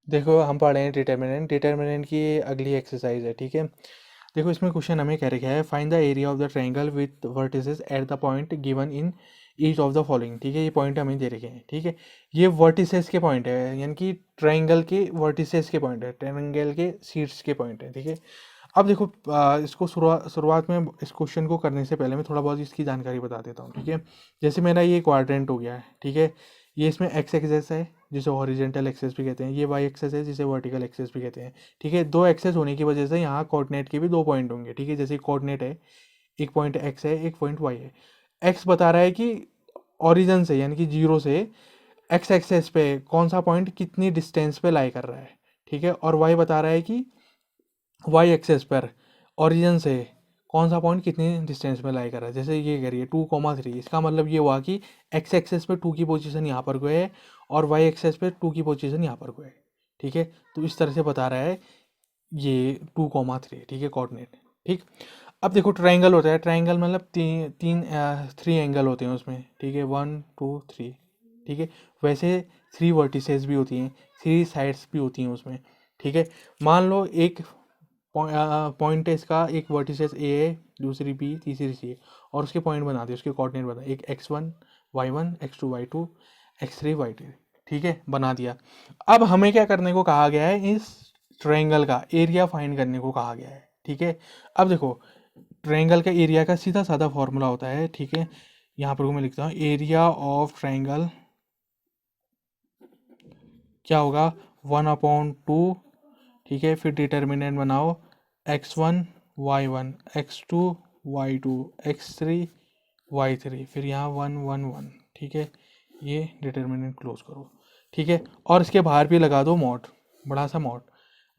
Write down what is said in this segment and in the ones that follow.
देखो हम पढ़ रहे हैं डिटर्मिनेंट की अगली एक्सरसाइज है, ठीक है। देखो इसमें क्वेश्चन हमें कह रखा है, find the area of the triangle with vertices at the point given in each of the following, ठीक है। ये पॉइंट हमें दे रखे हैं, ठीक है। ये वर्टिसेस के पॉइंट है, यानी कि ट्रायंगल के वर्टिसेस के पॉइंट है, ट्रायंगल के शीर्ष के पॉइंट है, ठीक है। अब देखो इसको शुरुआत में इस क्वेश्चन को करने से पहले मैं थोड़ा बहुत इसकी जानकारी बता देता हूँ, ठीक है। जैसे मेरा ये क्वाड्रेंट हो गया है, ठीक है। ये इसमें एक्स एक्सेस है जिसे हॉरिजेंटल एक्सेस भी कहते हैं, ये वाई एक्सेस है जिसे वर्टिकल एक्सेस भी कहते हैं, ठीक है। दो एक्सेस होने की वजह से यहाँ कोऑर्डिनेट के भी दो पॉइंट होंगे, ठीक है। जैसे कोऑर्डिनेट है, एक पॉइंट एक्स है, एक पॉइंट वाई है। एक्स बता रहा है कि ओरिजिन से यानी कि जीरो से एक्स एक्सेस पे कौन सा पॉइंट कितनी डिस्टेंस पे लाई कर रहा है, ठीक है। और वाई बता रहा है कि वाई एक्सेस पर ओरिजिन से कौन सा पॉइंट कितनी डिस्टेंस में लाई कर रहा है। जैसे ये करिए 2,3, इसका मतलब ये हुआ कि एक्स एक्सेस पे 2 की पोजीशन यहाँ पर गए है और वाई एक्सेस पे 2 की पोजीशन यहाँ पर गए, ठीक है। तो इस तरह से बता रहा है ये 2,3, ठीक है, कोऑर्डिनेट, ठीक। अब देखो ट्रायंगल होता है, ट्रायंगल मतलब थ्री एंगल होते हैं उसमें, ठीक है, 1 2 3, ठीक है। वैसे 3 वर्टिसेस भी होती हैं, 3 साइड्स भी होती हैं उसमें, ठीक है। मान लो एक पॉइंट है इसका, एक वर्टिसेस ए है, दूसरी बी, तीसरी सी है, और उसके पॉइंट बना दिए, उसके कोऑर्डिनेट बना, एक x1 y1 x2 y2 x3 y3, ठीक है, बना दिया। अब हमें क्या करने को कहा गया है, इस ट्रायंगल का एरिया फाइंड करने को कहा गया है, ठीक है। अब देखो ट्रायंगल का एरिया का सीधा साधा फॉर्मूला होता है, ठीक है। यहाँ पर मैं लिखता हूँ एरिया ऑफ ट्रायंगल क्या होगा, 1/2, ठीक है। फिर डिटर्मिनेंट बनाओ x1 y1 x2 y2 x3 y3, फिर यहाँ 1 1 1, ठीक है। ये डिटर्मिनेंट क्लोज करो, ठीक है। और इसके बाहर भी लगा दो मॉड, बड़ा सा मॉड।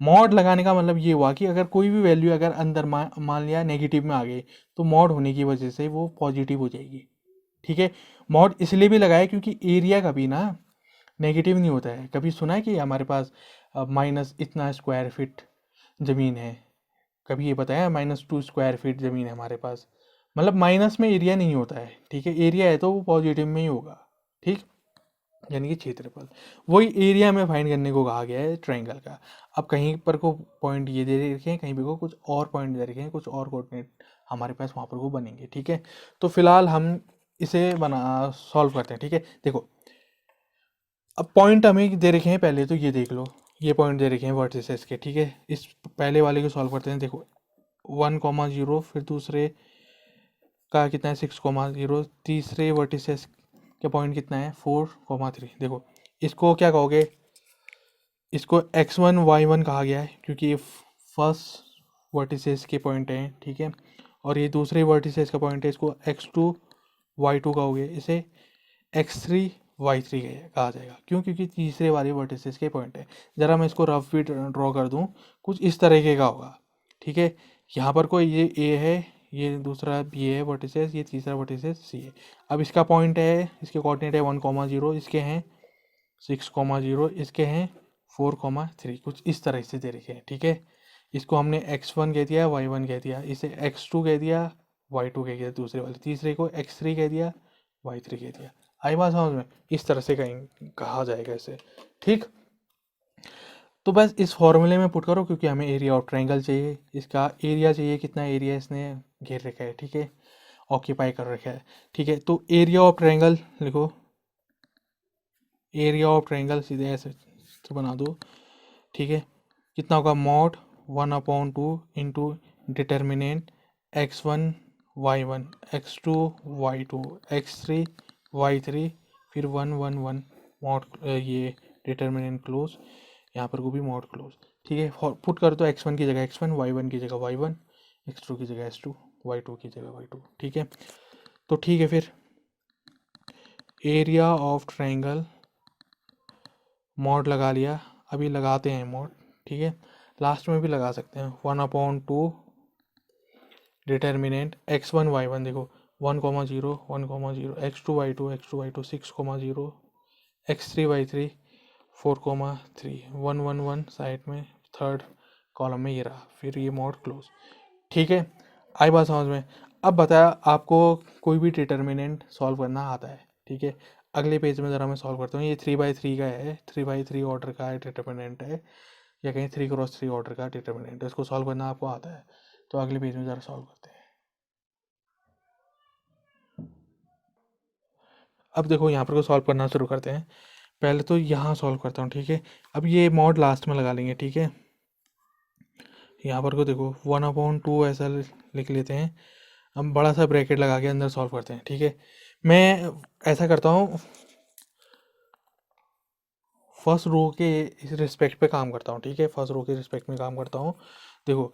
मॉड लगाने का मतलब ये हुआ कि अगर कोई भी वैल्यू अगर अंदर मान लिया नेगेटिव में आ गई, तो मॉड होने की वजह से वो पॉजिटिव हो जाएगी, ठीक है। मॉड इसलिए भी लगाया क्योंकि एरिया कभी ना नेगेटिव नहीं होता है। कभी सुना है कि हमारे पास माइनस इतना स्क्वायर फीट ज़मीन है, कभी ये बताया -2 स्क्वायर फीट ज़मीन है हमारे पास, मतलब माइनस में एरिया नहीं होता है, ठीक है। एरिया है तो वो पॉजिटिव में ही होगा, ठीक, यानी कि क्षेत्रफल। वही एरिया में फाइंड करने को कहा गया है ट्रायंगल का। अब कहीं पर को पॉइंट ये दे रखे हैं, कहीं पर को कुछ और पॉइंट दे रखे हैं, कुछ और कोऑर्डिनेट हमारे पास वहाँ पर को बनेंगे, ठीक है। तो फिलहाल हम इसे सॉल्व करते हैं, ठीक है। देखो अब पॉइंट हमें दे रखे हैं, पहले तो ये देख लो, ये पॉइंट दे रखे हैं वर्टिसेस के, ठीक है। इस पहले वाले को सॉल्व करते हैं। देखो 1,0, फिर दूसरे का कितना है 6,0, तीसरे वर्टिसेस का पॉइंट कितना है 4,3। देखो इसको क्या कहोगे, इसको x1 y1 कहा गया है क्योंकि ये फर्स्ट वर्टिसेस के पॉइंट हैं, ठीक है। और ये दूसरे वर्टिसेस का पॉइंट है, इसको x2 y2 कहोगे, इसे x3 y3 कहा जाएगा। क्यों, क्योंकि तीसरे वाले वर्टिसेस के पॉइंट है। ज़रा मैं इसको रफ भी ड्रॉ कर दूं, कुछ इस तरीके का होगा, ठीक है। यहाँ पर कोई ये ए है, ये दूसरा बी है वर्टिसेस, ये तीसरा वर्टिसेस सी है। अब इसका पॉइंट है, इसके कोऑर्डिनेट है 1,0, इसके हैं 6,0, इसके हैं 4,3, कुछ इस तरह से दे रखे हैं, ठीक है। इसको हमने x1 कह दिया, y1 कह दिया, इसे x2 कह दिया, y2 कह दिया, दूसरे वाले तीसरे को x3 कह दिया, y3 कह दिया। आई बात समझ में, इस तरह से कहीं कहा जाएगा इसे, ठीक। तो बस इस फॉर्मूले में पुट करो, क्योंकि हमें एरिया ऑफ ट्रायंगल चाहिए, इसका एरिया चाहिए, कितना एरिया इसने घेर रखा है, ठीक है, ऑक्यूपाई कर रखा है, ठीक है। तो एरिया ऑफ ट्रायंगल लिखो, एरिया ऑफ ट्रायंगल सीधे ऐसे तो बना दो, ठीक है। कितना होगा, mod 1/2 into determinant x1 y1 x2 y2 x3 y3, फिर 1 1 1 मॉड, ये डिटर्मिनेंट क्लोज, यहाँ पर को भी मॉड क्लोज, ठीक है। पुट कर दो x1 की जगह x1, y1 की जगह y1, x2 की जगह x2, y2 की जगह y2, ठीक है। तो ठीक है, फिर एरिया ऑफ ट्रायंगल मॉड लगा लिया, अभी लगाते हैं मॉड, ठीक है। लास्ट में भी लगा सकते हैं 1/2 डिटर्मिनेंट x1 y1, देखो 1,0 1,0 x2 y2 6,0 x3 y3 4,3 1 1 1 side में थर्ड कॉलम में ये रहा, फिर ये मॉड क्लोज, ठीक है। आई बात समझ में। अब बताया आपको कोई भी डिटर्मिनेंट सॉल्व करना आता है, ठीक है। अगले पेज में ज़रा मैं सॉल्व करता हूँ। ये 3/3 का है, 3/3 ऑर्डर का डिटर्मिनेंट है, या कहीं 3x3 ऑर्डर का डिटर्मिनेंट है। इसको सॉल्व करना आपको आता है, तो अगले पेज में ज़रा सॉल्व करते हैं। अब देखो यहाँ पर को सॉल्व करना शुरू करते हैं। पहले तो यहाँ सॉल्व करता हूँ, ठीक है। अब ये मॉड लास्ट में लगा लेंगे, ठीक है। यहाँ पर को देखो 1/2 ऐसा लिख लेते हैं। हम बड़ा सा ब्रैकेट लगा के अंदर सॉल्व करते हैं, ठीक है। मैं ऐसा करता हूँ, फर्स्ट रो के रिस्पेक्ट पे काम करता हूँ, ठीक है। फर्स्ट रो के रिस्पेक्ट में काम करता हूँ। देखो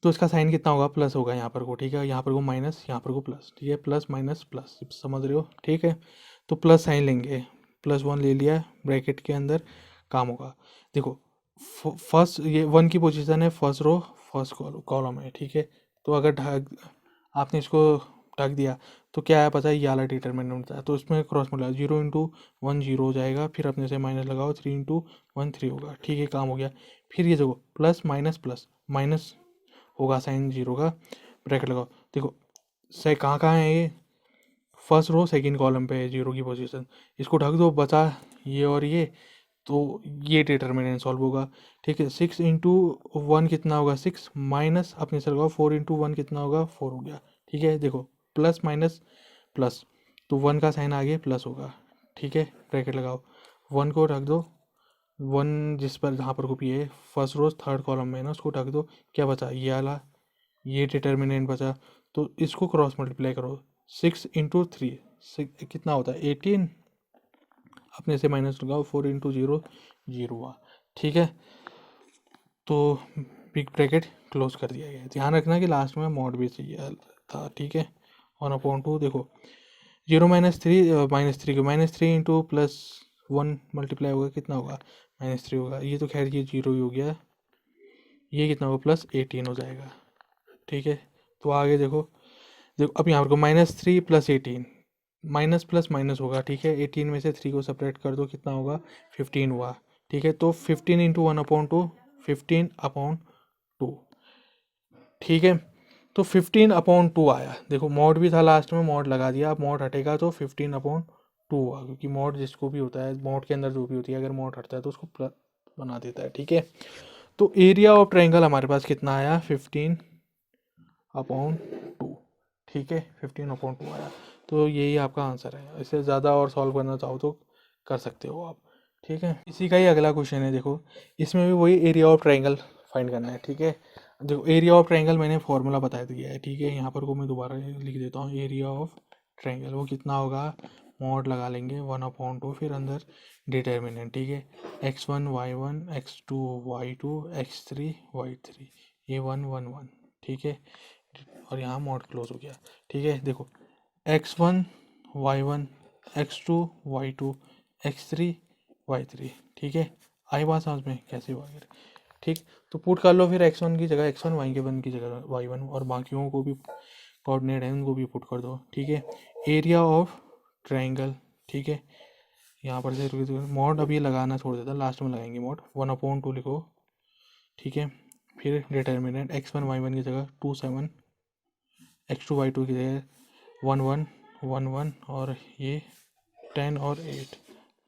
तो इसका साइन कितना होगा, प्लस होगा यहाँ पर को, ठीक है। यहाँ पर को माइनस, यहाँ पर को प्लस, ठीक है। प्लस माइनस प्लस, समझ रहे हो, ठीक है। तो प्लस साइन लेंगे, +1 ले लिया, ब्रैकेट के अंदर काम होगा। देखो फर्स्ट ये 1 की पोजीशन है, फर्स्ट रो फर्स्ट कॉलम है, ठीक है। तो अगर ढक आपने इसको ढक दिया तो क्या है पता है, ये वाला डिटरमिनेंट होता है। तो इसमें क्रॉस मल्टीप्लाई 0 × 1 0 हो जाएगा, फिर अपने से माइनस लगाओ, 3 × 1 3 होगा, ठीक है। काम हो गया। फिर ये देखो प्लस माइनस प्लस माइनस होगा, साइन 0 का, ब्रैकेट लगाओ। देखो से कहाँ है ये, फर्स्ट रो सेकंड कॉलम पे है 0 की पोजीशन, इसको ढक दो, बचा ये और ये, तो ये डिटर्मिनेंट सॉल्व होगा, ठीक है। 6 × 1 कितना होगा 6, माइनस अपने से लगाओ 4 × 1 कितना होगा 4 हो गया, ठीक है। देखो प्लस माइनस प्लस, तो 1 का साइन आगे प्लस होगा, ठीक है। ब्रैकेट लगाओ, 1 को ढक दो, 1 जिस पर जहाँ पर कॉपी है फर्स्ट रोज थर्ड कॉलम में है ना, उसको ढक दो। क्या बचा, ये वाला, ये डिटर्मिनेंट बचा। तो इसको क्रॉस मल्टीप्लाई करो, 6 × 3 कितना होता है 18, अपने से माइनस लगाओ, 4 × 0 0 हुआ, ठीक है। तो बिग ब्रैकेट क्लोज कर दिया गया। ध्यान रखना कि लास्ट में मॉड भी चाहिए था, ठीक है। 1/2 देखो 0 -3 को -3 × +1 मल्टीप्लाई होगा, कितना होगा -3 होगा। ये तो खैर ये 0 ही हो गया, ये कितना होगा +18 हो जाएगा, ठीक है। तो आगे देखो, देखो अब यहाँ पर को -3 + 18, माइनस प्लस माइनस होगा, ठीक है। 18 में से 3 को सेपरेट कर दो, कितना होगा 15 हुआ, ठीक है। तो 15 × 1/2 15/2, ठीक है। तो 15/2 आया। देखो मॉड भी था लास्ट में, मॉड लगा दिया। अब मॉड हटेगा तो 15/2 हुआ, क्योंकि मॉड जिसको भी होता है, मॉड के अंदर जो भी होती है, अगर मॉड हटता है तो उसको प्लस बना देता है, ठीक है। तो एरिया ऑफ ट्रायंगल हमारे पास कितना आया 15/2, ठीक है। 15/2 आया। तो यही आपका आंसर है। इससे ज़्यादा और सॉल्व करना चाहो तो कर सकते हो आप, ठीक है। इसी का ही अगला क्वेश्चन है। देखो इसमें भी वही एरिया ऑफ ट्रायंगल फाइंड करना है, ठीक है। देखो एरिया ऑफ ट्रायंगल मैंने फॉर्मूला बता दिया है, ठीक है। यहाँ पर को मैं दोबारा लिख देता हूँ, एरिया ऑफ ट्रायंगल वो कितना होगा, मॉड लगा लेंगे 1/2, फिर अंदर डिटर्मिनेंट, ठीक है। x1 y1 x2 y2 x3 y3, ये 1 1 1, ठीक है। और यहाँ मॉड क्लोज हो गया, ठीक है। देखो x1 y1 x2 y2 x3 y3, ठीक है। आई बात समझ में कैसे हुआ, ठीक। तो पुट कर लो फिर x1 की जगह x1, y1 की जगह y1, और बाकियों को भी कोऑर्डिनेट है उनको भी पुट कर दो, ठीक है। एरिया ऑफ ट्रायंगल, ठीक है। यहाँ पर से मॉड अभी लगाना छोड़ देता, लास्ट में लगाएंगे मॉड, 1/2 लिखो, ठीक है। फिर डिटर्मिनेंट x1 y1 की जगह 2 7, x2 y2 की जगह 1 1 1 1, और ये 10 और 8,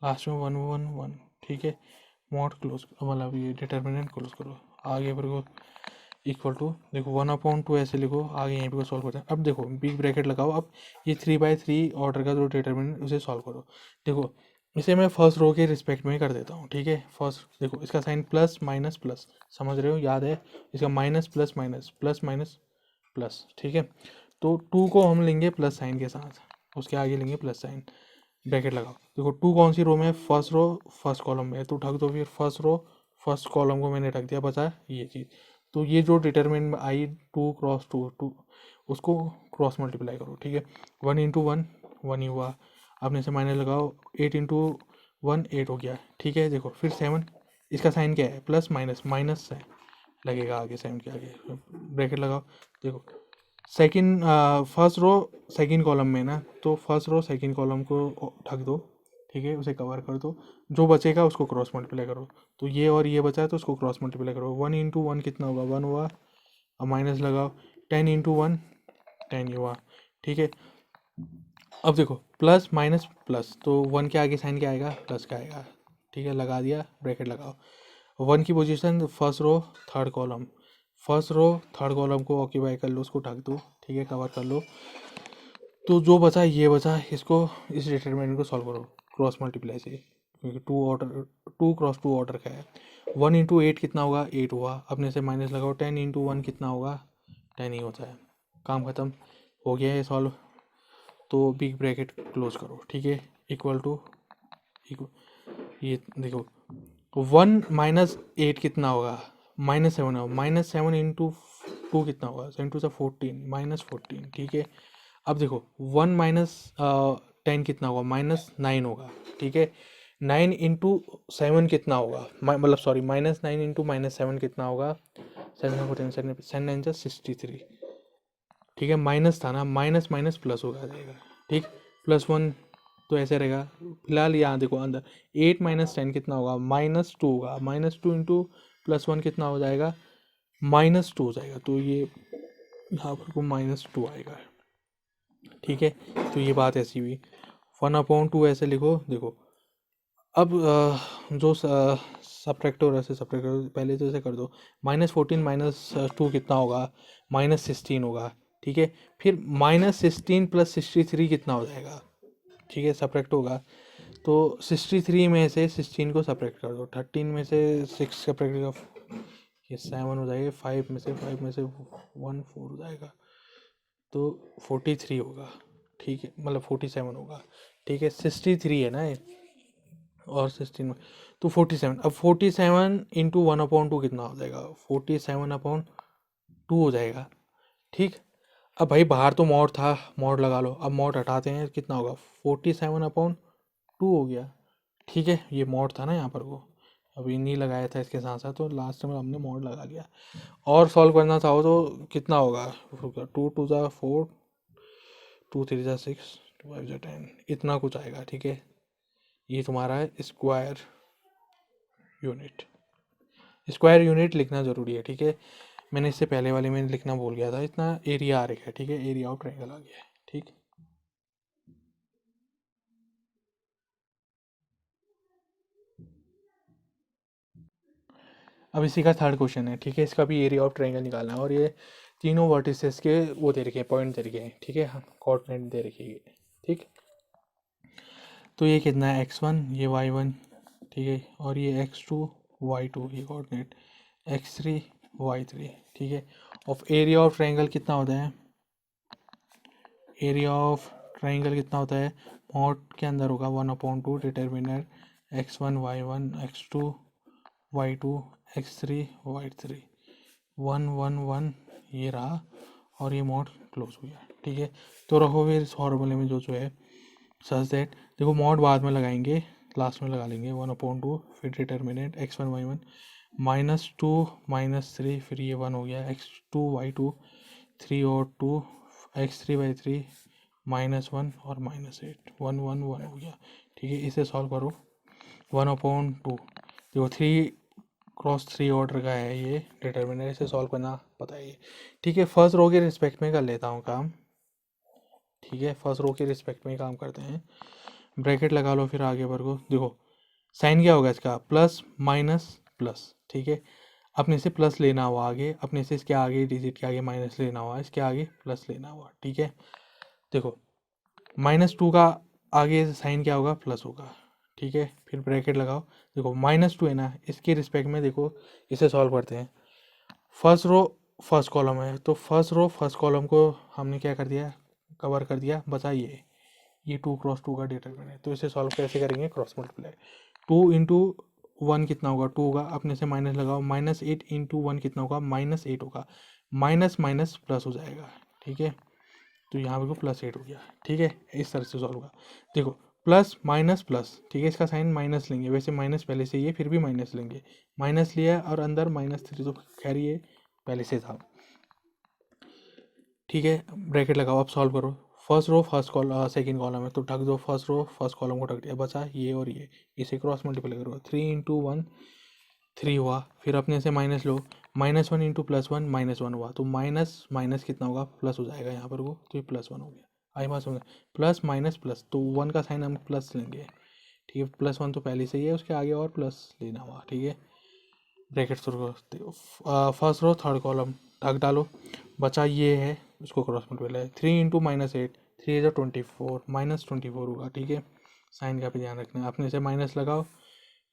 लास्ट में 1 1 1, ठीक है। मॉड क्लोज, मतलब ये डिटर्मिनेंट क्लोज करो। आगे पर को इक्वल टू, देखो 1/2 ऐसे लिखो, आगे यहीं पे सॉल्व करते हैं। अब देखो बिग ब्रैकेट लगाओ, अब ये 3/3 ऑर्डर का जो डिटर्मिनेंट उसे सॉल्व करो। देखो इसे मैं फर्स्ट रो के रिस्पेक्ट में कर देता हूँ, ठीक है। फर्स्ट देखो इसका साइन प्लस माइनस प्लस, समझ रहे हो, याद है इसका minus plus minus plus minus plus, ठीक है। तो 2 को हम लेंगे प्लस साइन के साथ, उसके आगे लेंगे प्लस साइन, ब्रैकेट लगाओ। देखो 2 कौन सी रो में है, फर्स्ट रो फर्स्ट कॉलम में है, तो ढक दो। फिर फर्स्ट रो फर्स्ट कॉलम को मैंने ढक दिया, बचा ये चीज़। तो ये जो डिटरमिनेंट आई 2 × 2 उसको क्रॉस मल्टीप्लाई करो, ठीक है। 1 × 1 1 ही हुआ, आपने से माइनस लगाओ, 8 × 1 8 हो गया, ठीक है। देखो फिर 7, इसका साइन क्या है प्लस माइनस, माइनस से लगेगा आगे, 7 के आगे ब्रैकेट लगाओ। देखो second first row second column में ना, तो फर्स्ट रो सेकंड कॉलम को ढक दो, ठीक है, उसे कवर कर दो। जो बचेगा उसको क्रॉस मल्टीप्लाई करो, तो ये और ये बचा है तो उसको क्रॉस मल्टीप्लाई करो। 1 × 1 कितना होगा 1 हुआ, अब माइनस लगाओ, 10 × 1 10 ही हुआ, ठीक है। अब देखो प्लस माइनस प्लस, तो 1 के आगे साइन क्या आएगा, प्लस का आएगा। ठीक है, लगा दिया, ब्रैकेट लगाओ। 1 की position first row third column, first row third column को ऑक्यूपाई कर लो, उसको ढक दो। ठीक है, कवर कर लो। तो जो बचा ये बचा, इसको इस डिटरमिनेंट को सॉल्व करो क्रॉस मल्टीप्लाई से, क्योंकि 2 क्रॉस 2 ऑर्डर का है। 1 इंटू 8 कितना होगा, 8 हुआ, अपने से माइनस लगाओ। 10 इंटू 1 कितना होगा, 10 ही होता है। काम खत्म, हो गया है सॉल्व। तो बिग ब्रैकेट क्लोज करो। ठीक है, इक्वल टू ये देखो 1 माइनस 8 कितना होगा, -7 होगा। -7 इंटू 2 कितना होगा, 7 टू 14, -14। ठीक है, अब देखो 1 माइनस 10 कितना होगा, -9 होगा। ठीक है, 9 इंटू 7 कितना होगा, मतलब सॉरी -9 इंटू -7 कितना होगा, 7 ठीक है, माइनस था ना, माइनस माइनस प्लस होगा जाएगा। ठीक, +1 तो ऐसे रहेगा। फिलहाल यहाँ देखो अंदर 8 माइनस 10 कितना होगा, -2 होगा। -2 इंटू +1 कितना हो जाएगा, -2 हो जाएगा। तो ये यहाँ पर को -2 आएगा। ठीक है, तो ये बात ऐसी हुई। 1/2 ऐसे लिखो। देखो अब जो सब्ट्रैक्ट हो रहा है, सब्ट्रैक्ट पहले तो ऐसे कर दो। -14 -2 कितना होगा, -16 होगा। ठीक है, फिर -16 + 63 कितना हो जाएगा। ठीक है, सब्ट्रैक्ट होगा। तो 63 में से 16 को सब्ट्रैक्ट कर दो। 13 में से 6 सब्ट्रैक्ट करेगा, ये 7 हो जाएगा। 5 में से 1 4 हो जाएगा, तो 43 होगा। ठीक है, मतलब 47 होगा। ठीक है, 63 है ना ये, और 16 में तो 47। अब 47 इंटू 1/2 कितना हो जाएगा, 47/2 हो जाएगा। ठीक, अब भाई बाहर तो मॉड था, मॉड लगा लो। अब मॉड हटाते हैं, कितना होगा, 47/2 हो गया। ठीक है, ये मॉड था ना यहाँ पर, वो अभी नहीं लगाया था इसके साथ साथ, तो लास्ट में हमने मॉड लगा लिया। और सॉल्व करना चाहो तो कितना होगा, 2 2 ज़ा 4, 2 3 ज़ा 6, 2 5 ज़ा 10, इतना कुछ आएगा। ठीक है, ये तुम्हारा है स्क्वायर यूनिट। स्क्वायर यूनिट लिखना ज़रूरी है। ठीक है, मैंने इससे पहले वाले में लिखना भूल गया था। इतना एरिया आ रखा है। ठीक है, एरिया ऑफ ट्रायंगल आ गया है। ठीक, अब इसी का थर्ड क्वेश्चन है। ठीक है, इसका भी एरिया ऑफ ट्रायंगल निकालना है, और ये तीनों वर्टिसेस के वो दे रखे हैं, पॉइंट दे रखे हैं। ठीक है, हाँ, कोऑर्डिनेट दे रखी है। ठीक, तो ये कितना है, x1, ये y1। ठीक है, और ये x2 y2, ये कोऑर्डिनेट x3 y3। ठीक है, ऑफ एरिया ऑफ ट्रायंगल कितना होता है, एरिया ऑफ ट्रायंगल कितना होता है, मॉड के अंदर होगा 1/2 determiner x1 y1 x2 y2 x3 y3, 1 1 1 ये रहा, और ये मॉड क्लोज हो गया। ठीक है, तो रखो फिर इस फॉर्मूले में जो जो है, सच दैट देखो मॉड बाद में लगाएंगे, लास्ट में लगा लेंगे 1/2, फिर डिटर्मिनेंट x1 y1 -2 -3, फिर ये 1 हो गया, x2 y2 3 और 2, x3 y3 -1 और -8, 1 1 1 हो गया। ठीक है, इसे सॉल्व करो। 1/2 देखो 3 क्रॉस 3 ऑर्डर का है ये डिटर्मिनेंट, इसे सॉल्व करना पता है ये। ठीक है, फर्स्ट रो के रिस्पेक्ट में कर लेता हूँ काम। ठीक है, फर्स्ट रो के रिस्पेक्ट में काम करते हैं। ब्रैकेट लगा लो, फिर आगे बढ़ो। देखो साइन क्या होगा इसका, प्लस माइनस प्लस। ठीक है, अपने से प्लस लेना हुआ आगे, अपने से इसके आगे डिजिट के आगे माइनस लेना हुआ, इसके आगे प्लस लेना हुआ। ठीक है, देखो -2 का आगे साइन क्या होगा, प्लस होगा। ठीक है, फिर ब्रैकेट लगाओ। देखो -2 है ना, इसके रिस्पेक्ट में देखो, इसे सॉल्व करते हैं। फर्स्ट रो फर्स्ट कॉलम है, तो फर्स्ट रो फर्स्ट कॉलम को हमने क्या कर दिया, कवर कर दिया। बचा ये 2 क्रॉस 2 का डिटरमिनेंट है, तो इसे सॉल्व कैसे करेंगे, क्रॉस मल्टीप्लाई। 2 इंटू 1 कितना होगा, 2 होगा, अपने से माइनस लगाओ। -8 इंटू 1 कितना होगा, -8 होगा। माइनस माइनस प्लस हो जाएगा। ठीक है, तो यहाँ पे +8 हो गया। ठीक है, इस तरह से सॉल्व होगा। देखो प्लस माइनस प्लस, ठीक है, इसका साइन माइनस लेंगे, वैसे माइनस पहले से ही है, फिर भी माइनस लेंगे। माइनस लिया और अंदर -3, तो खैर ये पहले से था। ठीक है, ब्रैकेट लगाओ, अब सॉल्व करो। First row first column second column है, तो ढक दो, फर्स्ट रो फर्स्ट कॉलम को ढक दिया, बचा ये और ये। इसे क्रॉस मल्टीप्लाई करो, 3 इंटू 1 3 हुआ, फिर अपने से माइनस लो। -1 इंटू +1 -1 हुआ, तो माइनस माइनस कितना होगा, प्लस हो जाएगा यहाँ पर वो, तो ये +1 हो गया। आई बात समझ, प्लस माइनस प्लस, तो 1 का साइन हम प्लस लेंगे, ठीक है, +1 तो पहले से ही है, उसके आगे और प्लस लेना हुआ, ठीक है, ब्रैकेट शुरू करते, फर्स्ट रो थर्ड कॉलम ढक डालो, बचा ये है, इसको क्रॉस मल्टीप्लाई, 3 इंटू -8, 3 इज 24, -24 होगा, ठीक है, साइन का भी ध्यान रखना है, अपने से माइनस लगाओ,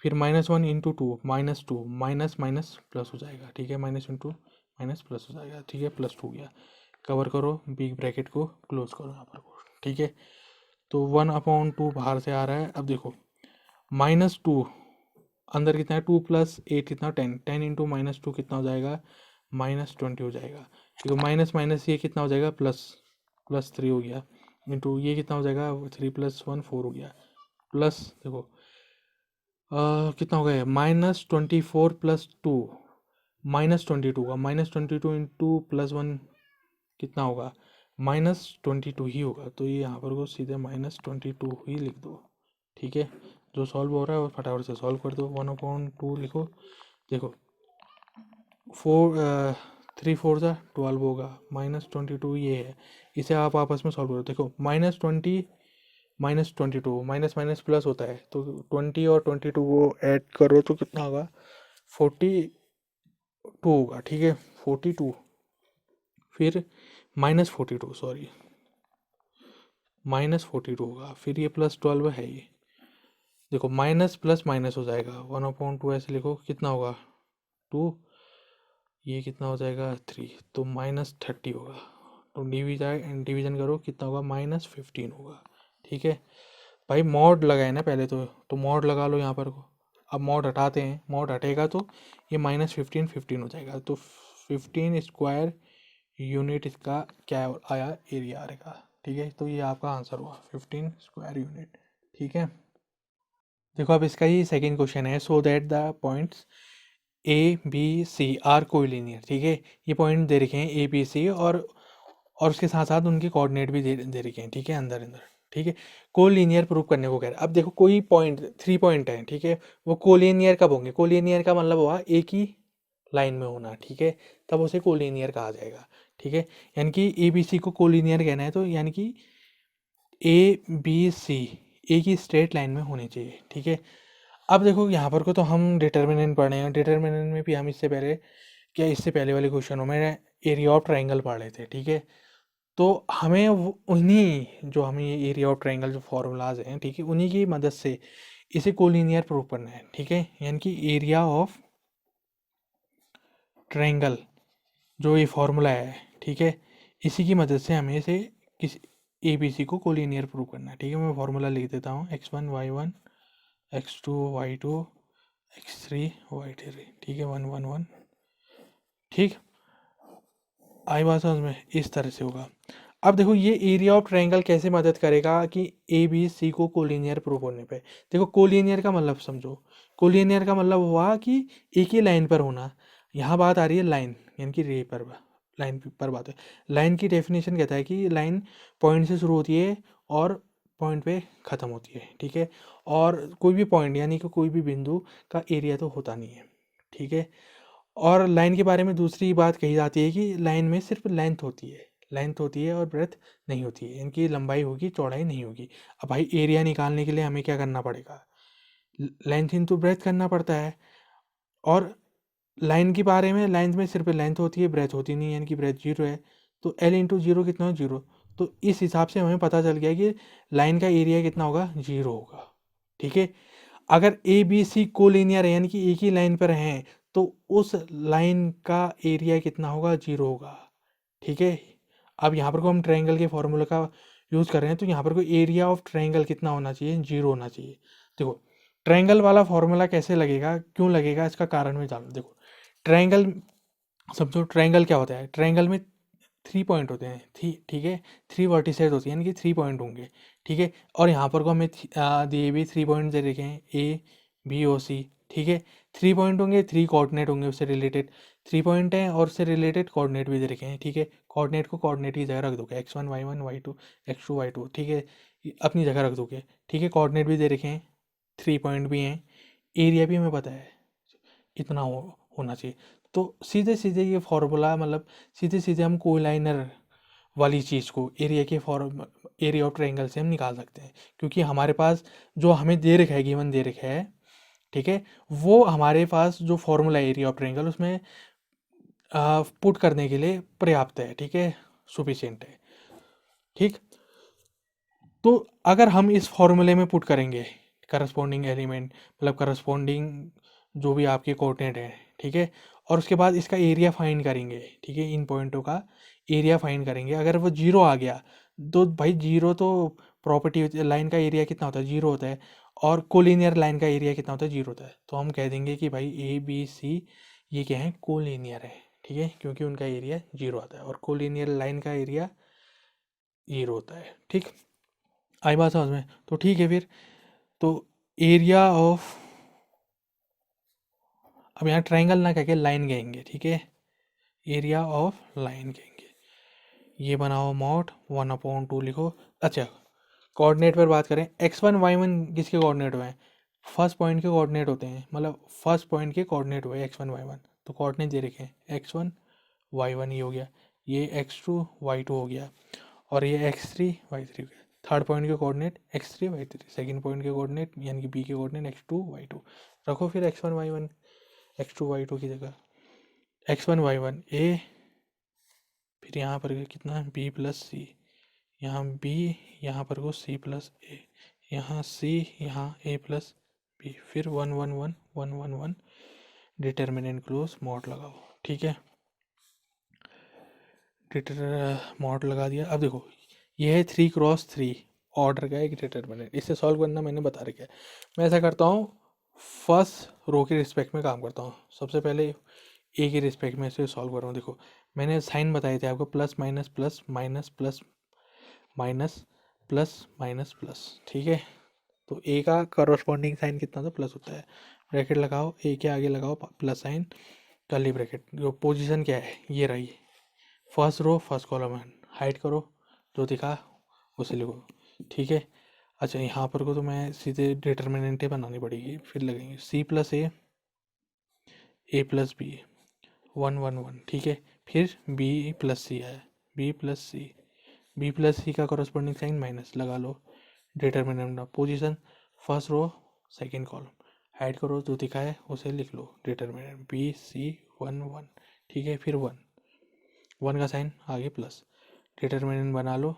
फिर -1 into two, -2, minus minus plus हो जाएगा, ठीक है, माइनस इंटू माइनस प्लस हो जाएगा, ठीक है, +2 गया, कवर करो, बिग ब्रैकेट को क्लोज करो यहाँ पर, ठीक है, तो 1/2 बाहर से आ रहा है, अब देखो -2 अंदर कितना है, 2 + 8 कितना, 10, 10 इंटू -2 कितना हो जाएगा, -20 हो जाएगा, ठीक है, माइनस माइनस ये कितना हो जाएगा, +3 हो गया, इंटू ये कितना हो जाएगा, 3 + 1 4 हो गया, प्लस देखो कितना हो गया, -24 + 2 -22 का, -22 इंटू +1 कितना होगा, -22 ही होगा, तो ये यहाँ पर को सीधे -22 ही लिख दो, ठीक है, जो सॉल्व हो रहा है वो फटाफट से सॉल्व कर दो, 1/2 लिखो, देखो 3 4 सा 12 होगा, -22 ये है, इसे आप आपस में सॉल्व करो, देखो -20 -22 माइनस माइनस प्लस होता है, तो 20 और 22 को ऐड करो तो कितना होगा, 42 होगा, ठीक है, 42, फिर -42, सॉरी -42 होगा, फिर ये +12 है, ये देखो माइनस प्लस माइनस हो जाएगा, 1/2 ऐसे लिखो, कितना होगा 2, ये कितना हो जाएगा 3, तो -30 होगा, तो डिवीजन करो, कितना होगा -15 होगा, ठीक है भाई, मॉड लगाए ना पहले तो मॉड लगा लो यहाँ पर को, अब मॉड हटाते हैं, मॉड हटेगा तो ये -15 हो जाएगा, तो 15 स्क्वायर यूनिट इसका क्या आया, एरिया आएगा, ठीक है, तो ये आपका आंसर हुआ 15 स्क्वायर यूनिट, ठीक है, देखो अब इसका ही सेकंड क्वेश्चन है, so that the points A B C are collinear, ठीक है, ये पॉइंट दे रखे हैं ABC, और उसके साथ साथ उनके कोऑर्डिनेट भी दे रखे हैं, ठीक है, अंदर अंदर, ठीक है, कोलिनियर प्रूव करने को कह रहे हैं, अब देखो कोई पॉइंट 3 पॉइंट है, ठीक है, वो कोलिनियर कब होंगे, कोलिनियर का मतलब हुआ एक ही लाइन में होना, ठीक है, तब उसे कोलिनियर कहा जाएगा, ठीक है, यानी कि ABC को कोलिनियर कहना है, तो यानी कि ABC एक ही स्ट्रेट लाइन में होनी चाहिए, ठीक है, अब देखो यहाँ पर को तो हम डिटर्मिनेंट पढ़े हैं, डिटर्मिनेंट में भी हम इससे पहले वाले क्वेश्चनों में एरिया ऑफ ट्राइंगल पढ़ रहे थे, ठीक है, तो हमें उन्हीं जो हमें ये एरिया ऑफ ट्राइंगल जो फॉर्मूलाज हैं, ठीक है, उन्हीं की मदद से इसे कोलिनियर प्रूव करना है, ठीक है, यानी कि एरिया ऑफ ट्राइंगल जो ये फॉर्मूला है, ठीक है, इसी की मदद से हमें इसे किसी ABC को कोलिनियर प्रूव करना है, ठीक है, मैं फॉर्मूला लिख देता हूँ, x1 y1 x2 y2 x3 y3, ठीक है, 1 1 1, ठीक, आई बात समझ में, इस तरह से होगा, अब देखो ये एरिया ऑफ ट्रायंगल कैसे मदद करेगा कि ABC को कोलिनियर प्रूव होने पे, देखो कोलिनियर का मतलब समझो, कोलिनियर का मतलब हुआ कि एक ही लाइन पर होना, यहाँ बात आ रही है लाइन, यानी कि रे पर, लाइन पर बात है, लाइन की डेफिनेशन कहता है कि लाइन पॉइंट से शुरू होती है और पॉइंट पे ख़त्म होती है, ठीक है, और कोई भी पॉइंट यानी कि कोई भी बिंदु का एरिया तो होता नहीं है, ठीक है, और लाइन के बारे में दूसरी बात कही जाती है कि लाइन में सिर्फ लेंथ होती है और ब्रेथ नहीं होती है, इनकी लंबाई होगी चौड़ाई नहीं होगी, अब भाई एरिया निकालने के लिए हमें क्या करना पड़ेगा, लेंथ इंटू ब्रेथ करना पड़ता है, और लाइन के बारे में लाइन में सिर्फ लेंथ होती है ब्रेथ होती नहीं है, यानी कि ब्रेथ 0 है, तो L इंटू 0 कितना हो 0, तो इस हिसाब से हमें पता चल गया कि लाइन का एरिया कितना होगा 0 होगा, ठीक है, अगर ABC कोलिनियर है यानी कि एक ही लाइन पर हैं तो उस लाइन का एरिया कितना होगा 0 होगा, ठीक है, अब यहाँ पर को हम ट्रायंगल के फॉर्मूला का यूज़ कर रहे हैं, तो यहाँ पर को एरिया ऑफ ट्रायंगल कितना होना चाहिए 0 होना चाहिए, देखो ट्रायंगल वाला फॉर्मूला कैसे लगेगा, क्यों लगेगा, इसका कारण में जानो, देखो ट्रायंगल समझो, ट्रायंगल क्या होता है, ट्रायंगल में 3 पॉइंट होते हैं, ठीक है, 3 वर्टिसेस होती है, यानी कि 3 पॉइंट होंगे, ठीक है, और यहाँ पर को हमें दिए भी 3 पॉइंट दे रखे हैं A B O C, ठीक है, 3 पॉइंट होंगे, 3 कोऑर्डिनेट होंगे उससे रिलेटेड, 3 पॉइंट हैं और उससे रिलेटेड कोऑर्डिनेट भी दे रखे हैं, ठीक है, कोऑर्डिनेट को कोऑर्डिनेट की जगह रख दोगे, x1 y1 y2 x2 y2, ठीक है, अपनी जगह रख दोगे, ठीक है, कोऑर्डिनेट भी दे रखे हैं, 3 पॉइंट भी हैं, एरिया भी हमें पता है इतना होना चाहिए, तो सीधे सीधे ये फॉर्मूला मतलब सीधे सीधे हम कोलाइनर वाली चीज़ को एरिया के एरिया ऑफ ट्रायंगल से हम निकाल सकते हैं, क्योंकि हमारे पास जो हमें दे रखा है, गिवन दे रखा है, ठीक है, वो हमारे पास जो फॉर्मूला एरिया ऑफ ट्रायंगल उसमें पुट करने के लिए पर्याप्त है, ठीक है, सुफिशियंट है, ठीक। तो अगर हम इस फॉर्मूले में पुट करेंगे करस्पॉन्डिंग एलिमेंट, मतलब करस्पॉन्डिंग जो भी आपके कोऑर्डिनेट है, ठीक है, और उसके बाद इसका एरिया फाइंड करेंगे, ठीक है, इन पॉइंटों का एरिया फाइंड करेंगे। अगर वो जीरो आ गया तो भाई जीरो तो प्रॉपर्टी लाइन का एरिया कितना होता है, जीरो होता है, और कोलिनियर लाइन का एरिया कितना होता है, जीरो होता है। तो हम कह देंगे कि भाई ए बी सी ये क्या है, कोलिनियर है, ठीक है, क्योंकि उनका एरिया जीरो आता है, और कोलिनियर लाइन का एरिया जीरो होता है, ठीक। आई बात समझ में? तो ठीक है फिर, तो एरिया ऑफ, अब यहाँ ट्रायंगल ना कह के लाइन कहेंगे, ठीक है, एरिया ऑफ लाइन कहेंगे। ये बनाओ मॉड 1/2 लिखो। अच्छा, कोऑर्डिनेट पर बात करें, x1 y1 किसके कोऑर्डिनेट हुए हैं, फर्स्ट पॉइंट के कोऑर्डिनेट होते हैं, मतलब फर्स्ट पॉइंट के कोऑर्डिनेट हुए x1 y1, तो कोऑर्डिनेट दे रखे हैं x1 y1 ये हो गया, ये x2 y2 हो गया, और ये x3 y3 हो गया। थर्ड पॉइंट के coordinate x3 y3, second point के कोऑर्डिनेट यानी कि b के कोऑर्डिनेट x2 y2। रखो फिर x1 y1 x2 y2 की जगह, x1 y1 a, फिर यहाँ पर कितना b प्लस सी, यहाँ b, यहाँ पर को c प्लस ए, यहाँ c, यहाँ a प्लस b, फिर 1 1 1 1 1 1, डिटर्मिनेंट क्लोज मॉड लगाओ, ठीक है, मॉड लगा दिया। अब देखो ये है 3x3 ऑर्डर का एक डिटर्मिनेंट, इसे सॉल्व करना मैंने बता रखा है। मैं ऐसा करता हूँ, फर्स्ट रो के रिस्पेक्ट में काम करता हूँ, सबसे पहले ए के रिस्पेक्ट में इसे सॉल्व कर रहा हूँ। देखो मैंने साइन बताए थे आपको, plus minus plus minus plus minus plus minus plus, ठीक है। तो ए का करस्पॉन्डिंग साइन कितना था, प्लस होता है, ब्रैकेट लगाओ, ए के आगे लगाओ प्लस साइन, कर्ली ब्रैकेट, जो पोजीशन क्या है ये रही, फर्स्ट रो फर्स्ट कॉलम है, हाइड करो, जो दिखा उसे लिखो, ठीक है। अच्छा यहाँ पर को तो मैं सीधे डिटर्मिनेंट बनानी पड़ेगी, फिर लगेंगे सी प्लस ए प्लस बी, 1 1 1, ठीक है, फिर बी प्लस सी है, B plus C, B plus C का करस्पॉन्डिंग साइन माइनस लगा लो, determinant position first row second column, hide करो, जो दिखा है उसे लिख लो, डिटर्मिनेंट बी सी 1 1, ठीक है, फिर 1 का साइन आगे प्लस, डिटर्मिनेंट बना लो,